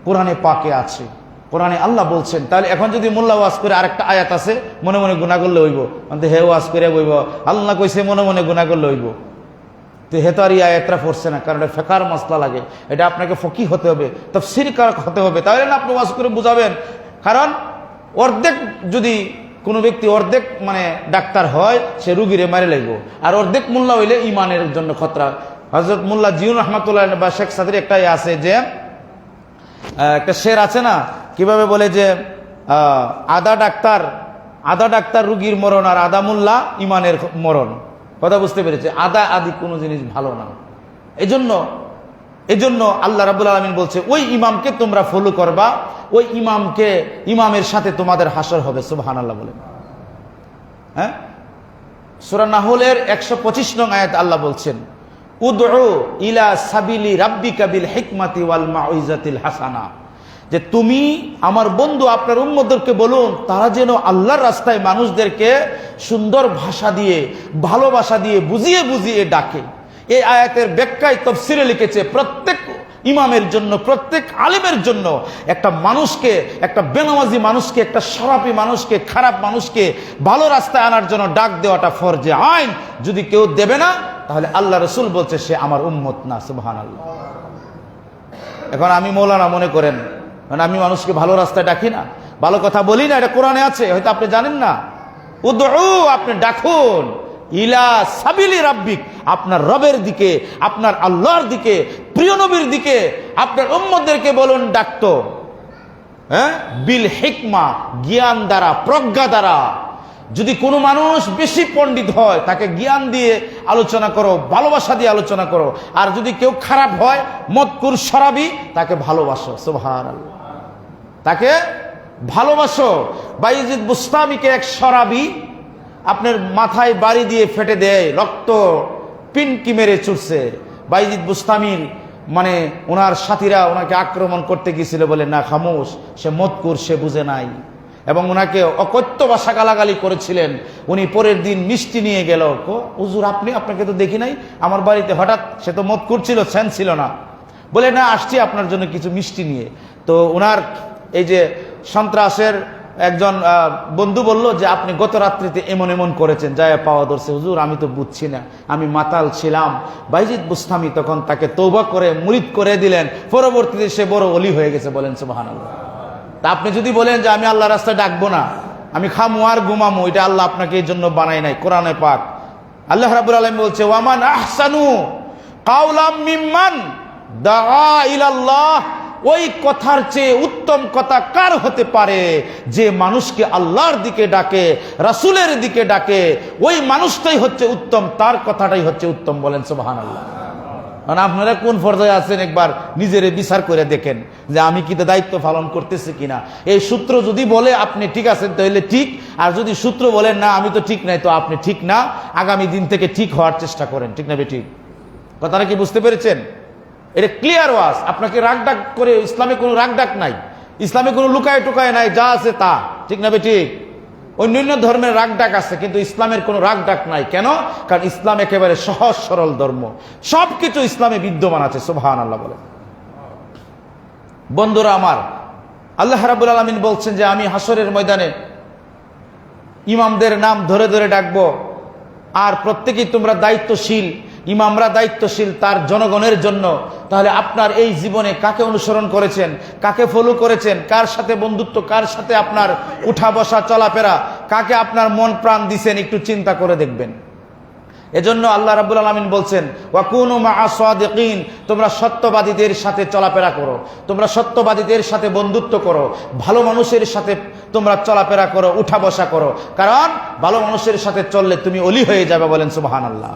কোরআনে পাকে আছে, কোরআনে আল্লাহ বলছেন। তাহলে এখন যদি মোল্লা ওয়াজ করে আরেকটা আয়াত আছে মনে মনে গুনাহ করলে হইব, মানে হে ওয়াজ করে বইব আল্লাহ কইছে মনে মনে গুনাহ করলে হইব, তো হে তো আর এই আয়াতটা পড়ছে না, কারণ এটা ফিকহের মাসলা লাগে, এটা আপনাকে ফকিহ হতে হবে, তাফসীর হতে হবে, তাহলে না আপনি ওয়াজ করে বুঝাবেন। কারণ অর্ধেক যদি কোনো ব্যক্তি অর্ধেক মানে ডাক্তার হয়, সে রুগীরে মারে লাগবে, আর অর্ধেক মোল্লা হইলে ইমানের জন্য খতরা। হযরত মোল্লা জিউন রহমাতুল্লাহ বা শেখ সাদির একটাই আছে যে একটা শের আছে না, কিভাবে বলে যে আধা ডাক্তার রুগীর মরণ, আর আধা মোল্লা ইমানের মরণ। কথা বুঝতে পেরেছে? আদা আদি কোনো জিনিস ভালো না। এজন্য আল্লাহ রাব্বুল আলামিন বলছে ওই ইমামকে তোমরা ফলো করবা, ওই ইমামের সাথে তোমাদের হাসর হবে। সুবহানাল্লাহ বলেন। হ্যাঁ, সূরা নাহলের 125 নং আয়াত আল্লাহ বলছেন উদউ ইলা সাবিলি রাব্বিকা বিল হিকমাতি ওয়াল মাউইজাতিল হাসানা, যে তুমি আমার বন্ধু আপনার উম্মতদেরকে বলুন তারা যেন আল্লাহর রাস্তায় মানুষদেরকে সুন্দর ভাষা দিয়ে, ভালোবাসা দিয়ে, বুঝিয়ে বুঝিয়ে ডাকে। এই আয়াতের ব্যাখ্যায় তাফসীরে লিখেছে প্রত্যেক ইমামের জন্য, প্রত্যেক আলেমের জন্য একটা মানুষকে, একটা বেনামাজি মানুষকে, একটা শরাবী মানুষকে, খারাপ মানুষকে ভালো রাস্তায় আনার জন্য ডাক দেওয়াটা ফরজে আইন। যদি কেউ দেবে না তাহলে আল্লাহ রাসূল বলছে সে আমার উম্মত না। সুবহানাল্লাহ। এখন আমি মৌলানা মনে করেন, মানে আমি মানুষকে ভালো রাস্তায় ডাকি না, ভালো কথা বলি না, এটা কোরআনে আছে, হয়তো আপনি জানেন না। উদউ, আপনি ডাকুন, ইলা সাবিলি রাব্বিক, আপনার রবের দিকে, আপনার আল্লাহর দিকে, প্রিয় নবীর দিকে আপনার উম্মতদেরকে বলুন ডাকতো। হ্যাঁ, বিল হিকমা, জ্ঞান দ্বারা, প্রজ্ঞা দ্বারা। যদি কোনো মানুষ বেশি পণ্ডিত হয় তাকে জ্ঞান দিয়ে আলোচনা করো, ভালোবাসা দিয়ে আলোচনা করো, আর যদি কেউ খারাপ হয়, মদকুর শরাবী, তাকে ভালোবাসো। সুবহানাল্লাহ, তাকে ভালোবাসো। বাইজিদ বুস্তামিকে এক শরাবী আপনার মাথায় বাড়ি দিয়ে ফেটে দেয়, রক্ত পিনকি মেরে ছুটছে। বাইজিদ বুস্তামির মানে ওনার সাথীরা ওনাকে আক্রমণ করতে গিয়েছিল, বলে না খামোশ, সে মদকুর, সে বুঝে নাই, এবং ওনাকে অকথ্য ভাষা গালাগালি করেছিলেন। উনি পরের দিন মিষ্টি নিয়ে গেল, হুজুর আপনাকে তো দেখি নাই আমার বাড়িতে, হঠাৎ, সে তো মদকুর ছিল, সেন ছিল না, বলে না আসছি আপনার জন্য কিছু মিষ্টি নিয়ে। তো ওনার এই যে সন্ত্রাসের একজন বন্ধু বলল যে আপনি গত রাত্রিতে এমন এমন করেছেন, যায় পাওয়া ধরছে। হুজুর আমি তো বুঝছি না, আমি মাতাল ছিলাম। বাইজিদ বুস্তামি তখন তাকে তওবা করে মুরিদ করে দিলেন, পরবর্তীতে সে বড় ওলি হয়ে গেছে। বলেন সুবহানাল্লাহ। তা আপনি যদি বলেন যে আমি আল্লাহ রাস্তায় ডাকবো না, আমি খামু আর ঘুমামো, এটা আল্লাহ আপনাকে এই জন্য বানাই নাই। কোরআনে পাক আল্লাহ রাব্বুল আলামিন বলছে ওয়ামান আহসানু কাওলাম মিম্মান দাআ ইলাল্লাহ, ওই কথার চেয়ে উত্তম কথা কার হতে পারে যে মানুষকে আল্লাহর দিকে ডাকে, রাসূলের দিকে ডাকে, ওই মানুষটাই হচ্ছে উত্তম, তার কথাটাই হচ্ছে উত্তম। বলেন সুবহানাল্লাহ। মানে আপনারা কোন পর্যায়ে আছেন একবার নিজের বিচার করে দেখেন যে আমি কি দায়িত্ব পালন করতেছি কিনা। এই সূত্র যদি বলে আপনি ঠিক আছেন তাহলে ঠিক, আর যদি সূত্র বলেন না আমি তো ঠিক নাই, তো আপনি ঠিক না, আগামী দিন থেকে ঠিক হওয়ার চেষ্টা করেন। ঠিক না বেঠিক? কথাটা কি বুঝতে পেরেছেন? এটা ক্লিয়ার ওয়াজ। আপনাকে রাগ ডাক করে, ইসলামে কোনো রাগ ডাক নাই, ইসলামে কোনো লুকায় টুকায় নাই, যা আছে তা। ঠিক না বেঠিক? অন্যান্য ধর্মের রাগ ডাক আছে, কিন্তু ইসলামের কোনো রাগ ডাক নাই। কেন? কারণ ইসলাম একেবারে সহজ সরল ধর্ম, সবকিছু ইসলামে বিদ্যমান আছে। সুবহানাল্লাহ বলে। বন্ধুরা আমার, আল্লাহ রাব্বুল আলামিন বলছেন যে আমি হাসরের ময়দানে ইমামদের নাম ধরে ধরে ডাকবো, আর প্রত্যেকেই তোমরা দায়িত্বশীল, ইমামরা দায়িত্বশীল তার জনগণের জন্য। তাহলে আপনার এই জীবনে কাকে অনুসরণ করেছেন, কাকে ফলো করেছেন, কার সাথে বন্ধুত্ব, কার সাথে আপনার উঠা বসা চলাফেরা, কাকে আপনার মন প্রাণ দিছেন, একটু চিন্তা করে দেখবেন। এজন্য আল্লাহ রাব্বুল আলামিন বলছেন ওয়াকুনু মা'আস সাদিকিন, তোমরা সত্যবাদীদের সাথে চলাফেরা করো, তোমরা সত্যবাদীদের সাথে বন্ধুত্ব করো, ভালো মানুষের সাথে তোমরা চলাফেরা করো, উঠা বসা করো, কারণ ভালো মানুষের সাথে চললে তুমি ওলি হয়ে যাবে। বলেন সুবহানাল্লাহ।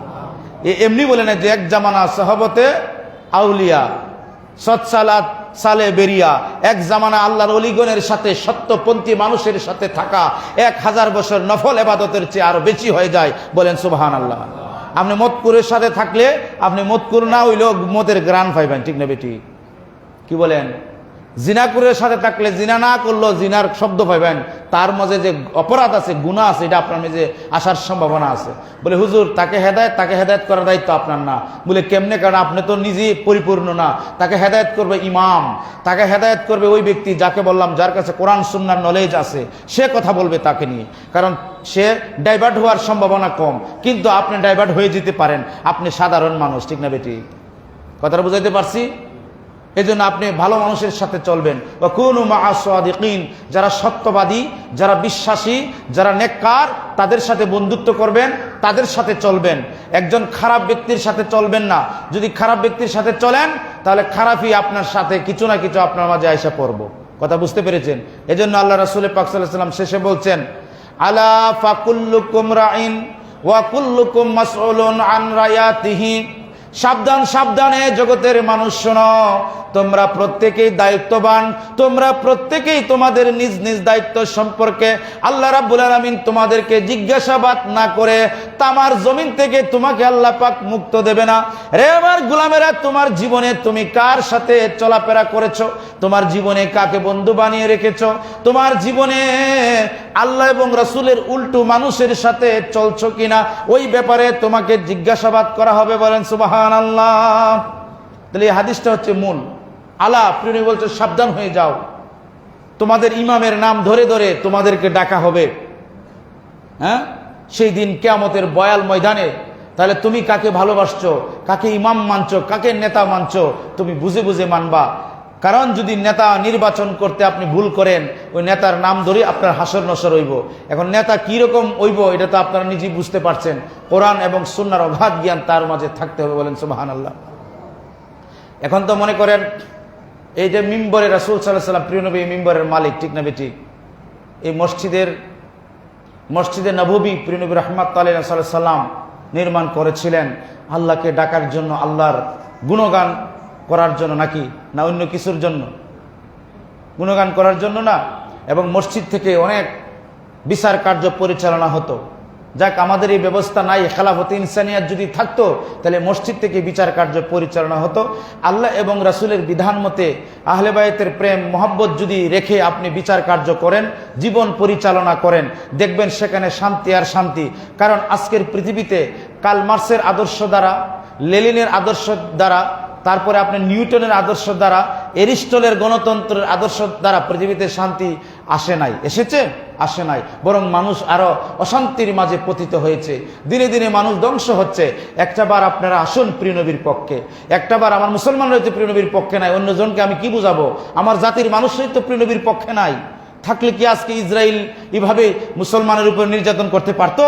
এমনি বলে না যে এক জামানা সাহাবতে আউলিয়া সৎসালাত সালে বেরিয়া, এক জামানা আল্লাহর অলিগণের সাথে সত্যপন্থী মানুষের সাথে থাকা 1000 বছর নফল ইবাদতের চেয়ে আরো বেশি হয়ে যায়। বলেন সুবহানাল্লাহ। আপনি মদকুরের সাথে থাকলে আপনি মদকুর না হইলেও মদের গ্রান পাইবেন, ঠিক না বেটি? কি বলেন? জিনাকুরের সাথে থাকলে জিনা না করলেও জিনার শব্দ পাইবেন, তার মাঝে যে অপরাধ আছে, গুনাহ আছে, এটা আপনার মাঝে আসার সম্ভাবনা আছে। বলে হুজুর তাকে হেদায়েত করার দায়িত্ব আপনার না। বলে কেমনে? কারণ আপনি তো নিজেই পরিপূর্ণ না। তাকে হেদায়েত করবে ইমাম, তাকে হেদায়েত করবে ওই ব্যক্তি যাকে বললাম, যার কাছে কোরআন সুন্নাহর নলেজ আছে, সে কথা বলবে তাকে নিয়ে, কারণ সে ডাইভার্ট হওয়ার সম্ভাবনা কম। কিন্তু আপনি ডাইভার্ট হয়ে যেতে পারেন, আপনি সাধারণ মানুষ, ঠিক না বেটি? কথাটা বুঝাইতে পারছি? এই জন্য আপনি ভালো মানুষের সাথে চলবেন। ওয়াকুনু মা'আস সাদিকিন, যারা সত্যবাদী, যারা বিশ্বাসী, যারা নেককার, তাদের সাথে বন্ধুত্ব করবেন, তাদের সাথে চলবেন। একজন খারাপ ব্যক্তির সাথে চলবেন না। যদি খারাপ ব্যক্তির সাথে চলেন তাহলে খারাপই আপনার সাথে কিছু না কিছু আপনার মাঝে আইসা পড়ব। কথা বুঝতে পেরেছেন? এজন্য আল্লাহ রাসূল পাক সাল্লাল্লাহু আলাইহি ওয়াসাল্লাম শেষে বলছেন, আলা ফাকুল্লুকুম রাইন ওয়া কুল্লুকুম মাসউলুন আন রায়াতিহি। সাবধান, সাবধানে জগতের মানুষ শোনো, তোমরা প্রত্যেকেই দায়িত্ববান, তোমরা প্রত্যেকেই তোমাদের নিজ নিজ দায়িত্ব সম্পর্কে আল্লাহ রাব্বুল আলামিন তোমাদেরকে জিজ্ঞাসাবাদ না করে তামার জমিন থেকে তোমাকে আল্লাহ পাক মুক্ত দেবে না। রে আমার গোলামেরা, তোমার জীবনে তুমি কার সাথে চলাফেরা করেছো, তোমার জীবনে কাকে বন্ধু বানিয়ে রেখেছো, তোমার জীবনে আল্লাহ এবং রাসূলের উল্টো মানুষের সাথে চলছো কিনা, ওই ব্যাপারে তোমাকে জিজ্ঞাসাবাদ করা হবে। বলেন সুবহানাল্লাহ। তাহলে এই হাদিসটা হচ্ছে মূল। আলা, প্রিয় বলছে সাবধান হয়ে যাও, তোমাদের ইমামের নাম ধরে ধরে তোমাদেরকে ডাকা হবে। হ্যাঁ, সেই দিন কিয়ামতের বয়াল ময়দানে। তাহলে তুমি কাকে ভালোবাসছো, কাকে ইমাম মানছো, কাকে নেতা মানছো, তুমি বুঝে বুঝে মানবা। কারণ যদি নেতা নির্বাচন করতে আপনি ভুল করেন, ওই নেতার নাম ধরে আপনার হাসর নসর হইব। এখন নেতা কি রকম হইব এটা তো আপনারা নিজেই বুঝতে পারছেন। কোরআন এবং সুন্নাহর অগাধ জ্ঞান তার মাঝে থাকতে হবে। বলেন সুবহানাল্লাহ। এখন তো মনে করেন এই যে মিম্বরে রাসূল সাল্লাল্লাহু আলাইহি ওয়াসাল্লাম, প্রিয় নবী মিম্বরের মালিক, ঠিক না বেটি? এই মসজিদে নববী প্রিয় নবী রাহমাতুল্লাহি আলাইহি সাল্লাল্লাহু আলাইহি ওয়াসাল্লাম নির্মাণ করেছিলেন আল্লাহকে ডাকার জন্য, আল্লাহর গুণগান করার জন্য নাকি না অন্য কিছুর জন্য? গুণগান করার জন্য না। এবং মসজিদ থেকে অনেক বিচার কার্য পরিচালনা হতো। যাক, আমাদের এই ব্যবস্থা নাই। খেলাফতে ইনসানিয়াত যদি থাকতো তাহলে মসজিদ থেকে বিচার কার্য পরিচালনা হতো। আল্লাহ এবং রাসূলের বিধান মতে আহলে বায়তের প্রেম মহব্বত যদি রেখে আপনি বিচার কার্য করেন, জীবন পরিচালনা করেন, দেখবেন সেখানে শান্তি আর শান্তি। কারণ আজকের পৃথিবীতে কার্ল মার্ক্সের আদর্শ দ্বারা, লেনিনের আদর্শ দ্বারা, তারপরে আপনি নিউটনের আদর্শ দ্বারা, এরিস্টলের গণতন্ত্রের আদর্শ দ্বারা পৃথিবীতে শান্তি আসে নাই। এসেছে? আসে নাই। বরং মানুষ আরো অশান্তির মাঝে পতিত হয়েছে। দিনে দিনে মানুষ ধ্বংস হচ্ছে। একটাবার আপনারা আসুন প্রিয় নবীর পক্ষে। একটাবার আমার মুসলমানরা তো প্রিয় নবীর পক্ষে নাই, অন্যজনকে আমি কি বুঝাবো? আমার জাতির মানুষই তো প্রিয় নবীর পক্ষে নাই। থাকলে কি আজকে ইসরায়েল এভাবে মুসলমানের উপর নির্যাতন করতে পারতো?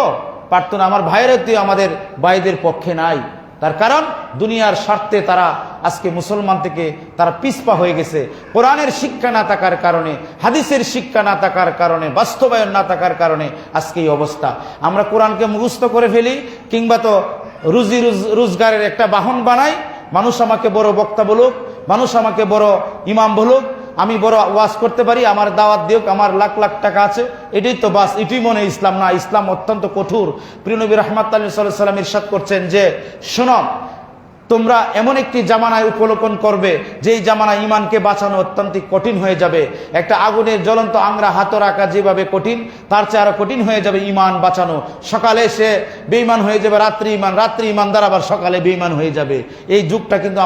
পারতো না। আমার ভাইয়েরা তো আমাদের ভাইদের পক্ষে নাই। তার কারণ দুনিয়ার স্বার্থে তারা আজকে মুসলমান থেকে তারা পিছপা হয়ে গেছে। কোরআনের শিক্ষা না থাকার কারণে, হাদিসের শিক্ষা না থাকার কারণে, বাস্তবায়ন না থাকার কারণে আজকে এই অবস্থা। আমরা কোরআনকে মুখস্থ করে ফেলি, কিংবা তো রুজি রোজগারের একটা বাহন বানাই। মানুষ আমাকে বড় বক্তা বলুক, মানুষ আমাকে বড় ইমাম বলুক, আমি বড় ওয়াজ করতে পারি, আমার দাওয়াত দিওক, আমার লাখ লাখ টাকা আছে, এটাই তো বাস, এটাই মনে ইসলাম না। ইসলাম অত্যন্ত কঠোর। প্রিয় নবী রাহমাতুল্লাহি সাল্লাল্লাহু আলাইহি ওয়াসাল্লাম ইরশাদ করছেন যে, শোনো, তোমরা এমন একটি জামানায় উপলক্ষণ করবে যেই জামানায় ইমানকে বাঁচানো অত্যন্ত কঠিন হয়ে যাবে। একটা আগুনের জ্বলন্ত আংরা হাতে রাখা যেভাবে কঠিন, তার চেয়ে আরো কঠিন হয়ে যাবে ইমান বাঁচানো। সকালে সে বেঈমান হয়ে যাবে, রাত্রি ইমানদার আবার সকালে বেঈমান হয়ে যাবে। এই যুগটা কিন্তু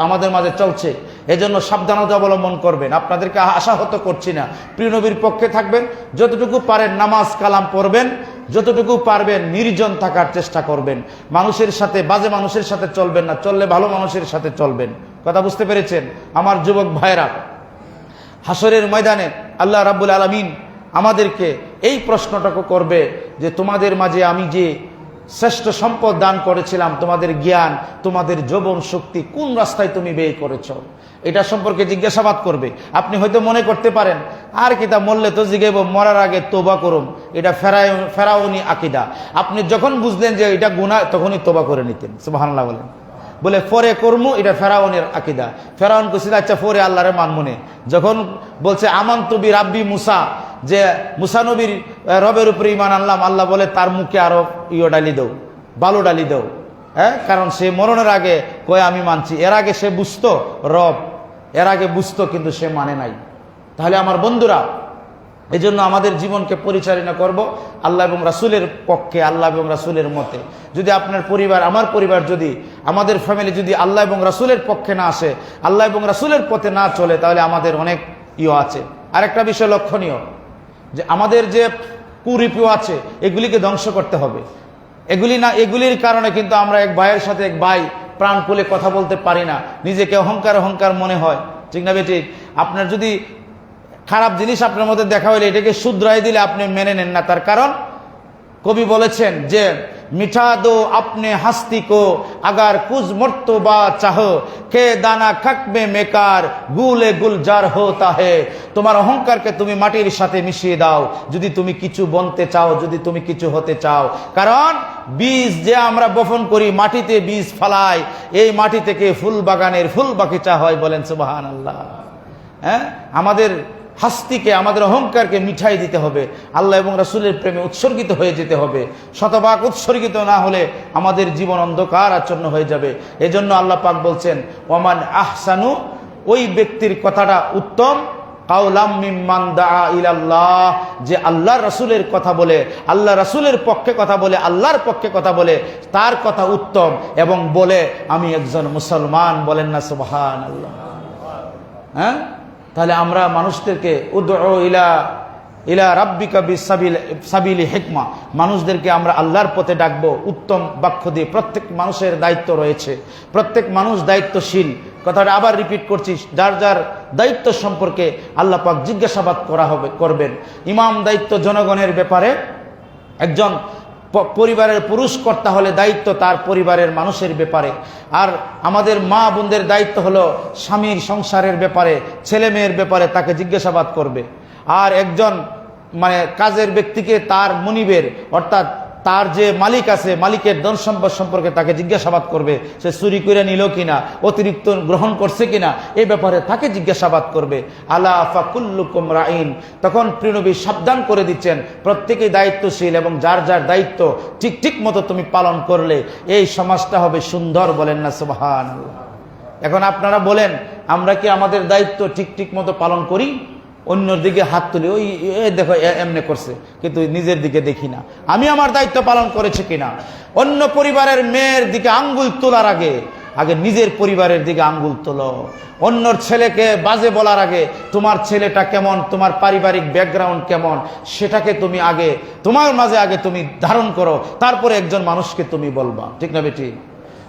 আমাদের মাঝে চলছে। এজন্য সাবধানতা অবলম্বন করবেন। আপনাদেরকে আশাহত করছি না, প্রিয় নবীর পক্ষে থাকবেন, যতটুকু পারেন নামাজ কালাম পড়বেন, যতটুকু পারবেন নির্জন থাকার চেষ্টা করবেন। মানুষের সাথে, বাজে মানুষের সাথে চলবেন না, চললে ভালো মানুষের সাথে চলবেন। কথা বুঝতে পেরেছেন আমার যুবক ভাইরা? হাসরের ময়দানে আল্লাহ রাব্বুল আলামিন আমাদেরকে এই প্রশ্নটাকে করবে যে, তোমাদের মাঝে আমি যে শ্রেষ্ঠ সম্পদ দান করেছিলাম, তোমাদের জ্ঞান, তোমাদের যৌবন শক্তি, কোন রাস্তায় তুমি ব্যয় করেছ, এটা সম্পর্কে জিজ্ঞাসাবাদ করবে। আপনি হয়তো মনে করতে পারেন আর কিতা মরলে তো জিজ্ঞাসা মরার আগে তোবা করুম, এটা ফেরাউনি আকিদা। আপনি যখন বুঝলেন যে এটা গুনাহ তখনই তোবা করে নিতেন। সুবহানাল্লাহ বলেন। বলে পরে কর্ম, এটা ফেরাউনের আকিদা। ফেরাউন কইছিল আচ্ছা পরে আল্লাহরে মানমনে। যখন বলছে আমানতু বি রাব্বি মুসা, যে মুসা নবীর রবের উপরে ঈমান আনলাম, আল্লাহ বলে তার মুখে আরো ডালি দাও, বালু ডালি দাও। হ্যাঁ, কারণ সে মরণের আগে কয় আমি মানছি। এর আগে সে বুঝতো রব, এর আগে বুঝতো, কিন্তু সে মানে নাই। তাহলে আমার বন্ধুরা, এই জন্য আমাদের জীবনকে পরিচালনা করব আল্লাহ এবং রাসূলের পক্ষে, আল্লাহ এবং রাসূলের মতে। যদি আপনার পরিবার, আমার পরিবার, যদি আমাদের ফ্যামিলি যদি আল্লাহ এবং রাসূলের পক্ষে না আসে, আল্লাহ এবং রাসূলের পথে না চলে, তাহলে আমাদের অনেক আছে। আরেকটা বিষয় লক্ষণীয়, যে আমাদের যে কুরীতি আছে এগুলিকে ধ্বংস করতে হবে। এগুলির কারণে কিন্তু আমরা এক ভাইয়ের সাথে এক ভাই প্রাণ খুলে কথা বলতে পারি না, নিজেকে অহংকার মনে হয়, ঠিক না বেঠিক? আপনার যদি খারাপ জিনিস আপনার মধ্যে দেখা হইলে এটাকে শুধরাই দিলে আপনি মেনে নেন না। তার কারণ কবি বলেছেন যে মিঠা দো আপনি হাস্তি কো আগার কুজ মর্তবা চাহ কে দানা খাকবে মেকার গুলে গুলজার হোতা হে। তোমার অহংকারকে তুমি মাটির সাথে মিশিয়ে দাও যদি তুমি কিছু বনতে চাও, যদি তুমি কিছু হতে চাও। কারণ বীজ যে আমরা বপন করি, মাটিতে বীজ ফলাই, এই মাটি থেকে ফুল বাগানের ফুল বাগিচা হয়। বলেন সুবহানাল্লাহ। হ্যাঁ, আমাদের হাস্তিকে, আমাদের অহংকারকে মিঠাই দিতে হবে, আল্লাহ এবং রাসূলের প্রেমে উৎসর্গিত হয়ে যেতে হবে। শতভাগ উৎসর্গিত না হলে আমাদের জীবন অন্ধকার আচ্ছন্ন হয়ে যাবে। এজন্য আল্লাহ পাক বলছেন ওমান আহসানু, ওই ব্যক্তির কথাটা উত্তম, কাওলাম মিম্মান দাআ ইলাল্লাহ, যে আল্লাহর রাসূলের কথা বলে, আল্লাহ রাসূলের পক্ষে কথা বলে, আল্লাহর পক্ষে কথা বলে, তার কথা উত্তম, এবং বলে আমি একজন মুসলমান। বলেন না সুবহানাল্লাহ। হ্যাঁ, তাহলে আমরা মানুষদেরকে উদউ ইলা রাব্বিকা বিসাবিলি হিকমা, মানুষদেরকে আমরা আল্লাহর পথে ডাকবো উত্তম বাক্য দিয়ে। প্রত্যেক মানুষের দায়িত্ব রয়েছে, প্রত্যেক মানুষ দায়িত্বশীল। কথাটা আবার রিপিট করছি, যার যার দায়িত্ব সম্পর্কে আল্লাহ পাক জিজ্ঞাসাবাদ করবেন। ইমাম দায়িত্ব জনগণের ব্যাপারে, একজন পরিবারের পুরুষ কর্তা হলে দায়িত্ব তার পরিবারের মানুষের ব্যাপারে। আর আমাদের মা বোনদের দায়িত্ব হলো স্বামীর সংসারের ব্যাপারে, ছেলে মেয়ের ব্যাপারে তাকে জিজ্ঞাসাবাদ করবে। আর একজন কাজের ব্যক্তিকে তার মুনিবের, অর্থাৎ তার যে মালিক আছে, মালিকের ধন সম্পদ সম্পর্কে তাকে জিজ্ঞাসাবাদ করবে। সে চুরি করে নিল কিনা, অতিরিক্ত গ্রহণ করছে কিনা, এই ব্যাপারে তাকে জিজ্ঞাসাবাদ করবে। আলা ফাকুল্লুকুম রাইন। তখন প্রিয় নবী সাবধান করে দিচ্ছেন, প্রত্যেকেই দায়িত্বশীল, এবং যার যার দায়িত্ব ঠিক মতো তুমি পালন করলে এই সমাজটা হবে সুন্দর। বলেন না সুবহানাল্লাহ। এখন আপনারা বলেন, আমরা কি আমাদের দায়িত্ব ঠিক মতো পালন করি? অন্যর দিকে হাত তুলি, ওই দেখো এমনি করছে, কিন্তু নিজের দিকে দেখি না আমি আমার দায়িত্ব পালন করেছি কিনা। অন্য পরিবারের মেয়ের দিকে আঙ্গুল তোলার আগে নিজের পরিবারের দিকে আঙ্গুল তোলো। অন্যর ছেলেকে বাজে বলার আগে তোমার ছেলেটা কেমন, তোমার পারিবারিক ব্যাকগ্রাউন্ড কেমন, সেটাকে তুমি তোমার মাঝে তুমি ধারণ করো, তারপরে একজন মানুষকে তুমি বলবা, ঠিক না বেটি?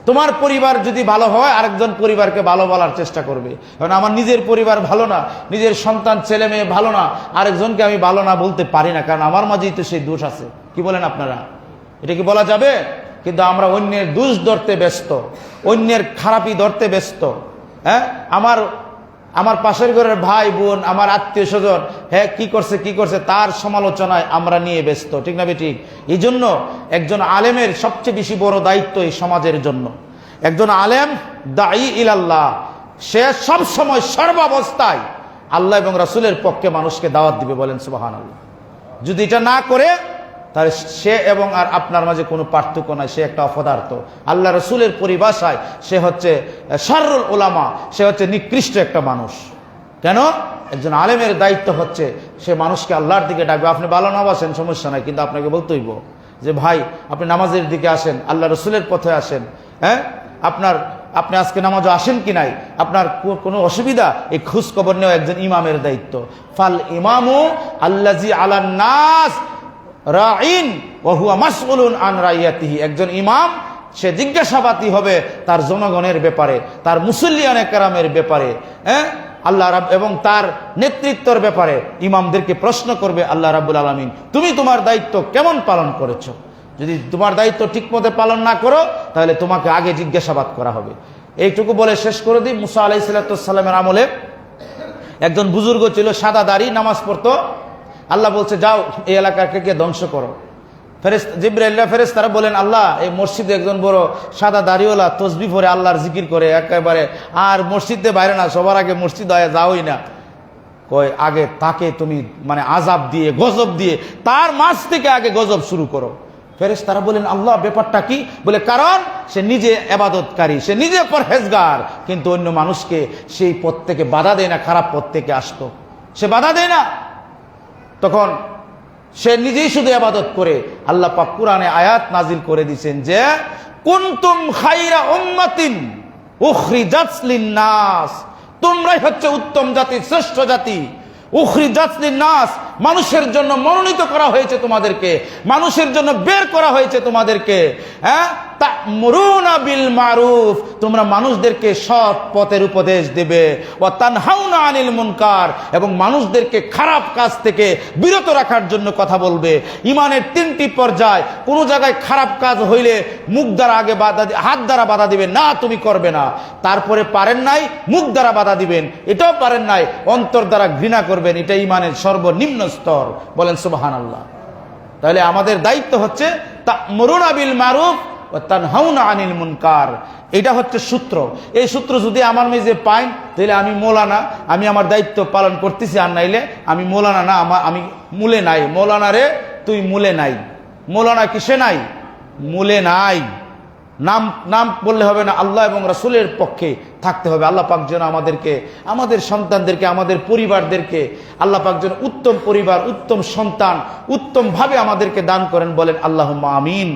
তোমার পরিবার যদি ভালো হয়, আরেকজন পরিবারকে ভালো বলার চেষ্টা করবে। কারণ আমার নিজের পরিবার ভালো না, নিজের সন্তান ছেলে মেয়ে ভালো না, আরেকজনকে আমি ভালো না বলতে পারি না, কারণ আমার মাঝেই তো সেই দোষ আছে। কি বলেন আপনারা? এটা কি বলা যাবে? কিন্তু আমরা অন্যের দোষ ধরতে ব্যস্ত, অন্যের খারাপই ধরতে ব্যস্ত। হ্যাঁ, আমার পাশের ঘরের ভাই বোন, আমার আত্মীয় স্বজন, হ্যাঁ কি করছে তার সমালোচনায় আমরা নিয়ে ব্যস্ত, ঠিক না বেঠিক? এই জন্য একজন আলেমের সবচেয়ে বেশি বড় দায়িত্ব এই সমাজের জন্য। একজন আলেম দাঈ ইলাল্লাহ, সে সব সময় সর্বাবস্থায় আল্লাহ এবং রাসূলের পক্ষে মানুষকে দাওয়াত দিবে। বলেন সুবহানাল্লাহ। যদি এটা না করে, তাহলে সে এবং আর আপনার মাঝে কোনো পার্থক্য নাই, সে একটা অপদার্থ। আল্লাহ রাসূলের পরিভাষায় সে হচ্ছে শাররুল উলামা, সে হচ্ছে নিকৃষ্ট একটা মানুষ। কেন? একজন আলেমের দায়িত্ব হচ্ছে সে মানুষকে আল্লাহর দিকে ডাকবে। আপনি ভালো না বাসেন সমস্যা নাই, কিন্তু আপনাকে বলতে হইব যে ভাই আপনি নামাজের দিকে আসেন, আল্লাহ রাসূলের পথে আসেন। হ্যাঁ, আপনি আজকে নামাজও আসেন কি নাই, আপনার কোনো অসুবিধা, এই খোঁজ খবর নেওয়া একজন ইমামের দায়িত্ব। ফাল ইমামু আল্লাযী আলান নাস রাইন ওয়া হুয়া মাসউলুন আন রাইয়াতিহি। একজন ইমাম, সে জিজ্ঞাসাবাদী হবে তার জনগণের ব্যাপারে, তার মুসল্লিয়ানে কেরামের ব্যাপারে, হ্যাঁ আল্লাহ এবং তার নেতৃত্বের ব্যাপারে ইমামদেরকে প্রশ্ন করবে আল্লাহ রাব্বুল আলামিন, তুমি তোমার দায়িত্ব কেমন পালন করেছো? যদি তোমার দায়িত্ব ঠিকমতো পালন না করো তাহলে তোমাকে আগে জিজ্ঞাসাবাদ করা হবে। এইটুকু বলে শেষ করে দিই। মুসা আলাইহিস সালামের আমলে একজন বুজুর্গ ছিল, সাদা দাড়ি, নামাজ পড়তো। আল্লাহ বলছে যাও এই এলাকাকে গিয়ে ধ্বংস করো। জিবরাইল ফেরেশতারা বলেন আল্লাহ এই মসজিদে একজন বড় সাদা দাড়িওয়ালা তসবিহ পড়ে আল্লাহর জিকির করে একেবারে, আর মসজিদে বাইরে না, সবার আগে মসজিদ হয়ে যাওই না। কয় আগে তাকে তুমি মানে আযাব দিয়ে গজব দিয়ে তার মাঝ থেকে আগে গজব শুরু করো। ফেরেশতারা বলেন আল্লাহ ব্যাপারটা কি? বলে কারণ সে নিজে ইবাদতকারী, সে নিজে পরহেজগার, কিন্তু অন্য মানুষকে সেই পথ থেকে বাধা দেয় না, খারাপ পথ থেকে আসতো সে বাধা দেয় না, তখন সে নিজেই শুধু ইবাদত করে। আল্লাহ পাক কুরআনে আয়াত নাজিল করে দিয়েছেন যে কুনতুম খায়রা উম্মাতিন উখরিজাত লিন-নাস, তোমরাই হচ্ছে উত্তম জাতি, শ্রেষ্ঠ জাতি। উখরিজাত লিন-নাস, মানুষের জন্য মনোনীত করা হয়েছে তোমাদেরকে, মানুষের জন্য বের করা হয়েছে তোমাদেরকে। হ্যাঁ, তা'মুরুনা বিল মারুফ, তোমরা মানুষদেরকে সৎ পথের উপদেশ দেবে। ওয়া তানহাউনা আনিল মুনকার, এবং মানুষদেরকে খারাপ কাজ থেকে বিরত রাখার জন্য কথা বলবে। ইমানের তিনটি পর্যায়। কোন জায়গায় খারাপ কাজ হইলে মুখ দ্বারা আগে বাধা, হাত দ্বারা বাধা দিবেন না, তুমি করবে না। তারপরে পারেন নাই মুখ দ্বারা বাধা দিবেন, এটাও পারেন নাই অন্তর দ্বারা ঘৃণা করবেন, এটা ইমানের সর্বনিম্ন স্তর। বলেন সুবহানাল্লাহ। তাহলে আমাদের দায়িত্ব হচ্ছে তা'মুরুনা বিল মারুফ ওয়া তানহাউনা আনিল মুনকার। এটা হচ্ছে সূত্র। এই সূত্র যদি আমার মেজে পাই তাহলে আমি মৌলানা, আমি আমার দায়িত্ব পালন করতেছি, আর নাইলে আমি মৌলানা না, আমি মূলে নাই। মৌলানা রে তুই মূলে নাই। মৌলানা কিসে নাই? মূলে নাই। নাম বললে হবে না, আল্লাহ এবং রাসূলের পক্ষে থাকতে হবে। আল্লাহ পাক যেন আমাদেরকে, আমাদের সন্তানদেরকে, আমাদের পরিবারদেরকে আল্লাহ পাক যেন উত্তম পরিবার, উত্তম সন্তান, উত্তম ভাবে আমাদেরকে দান করেন। বলেন আল্লাহুম্মা আমিন।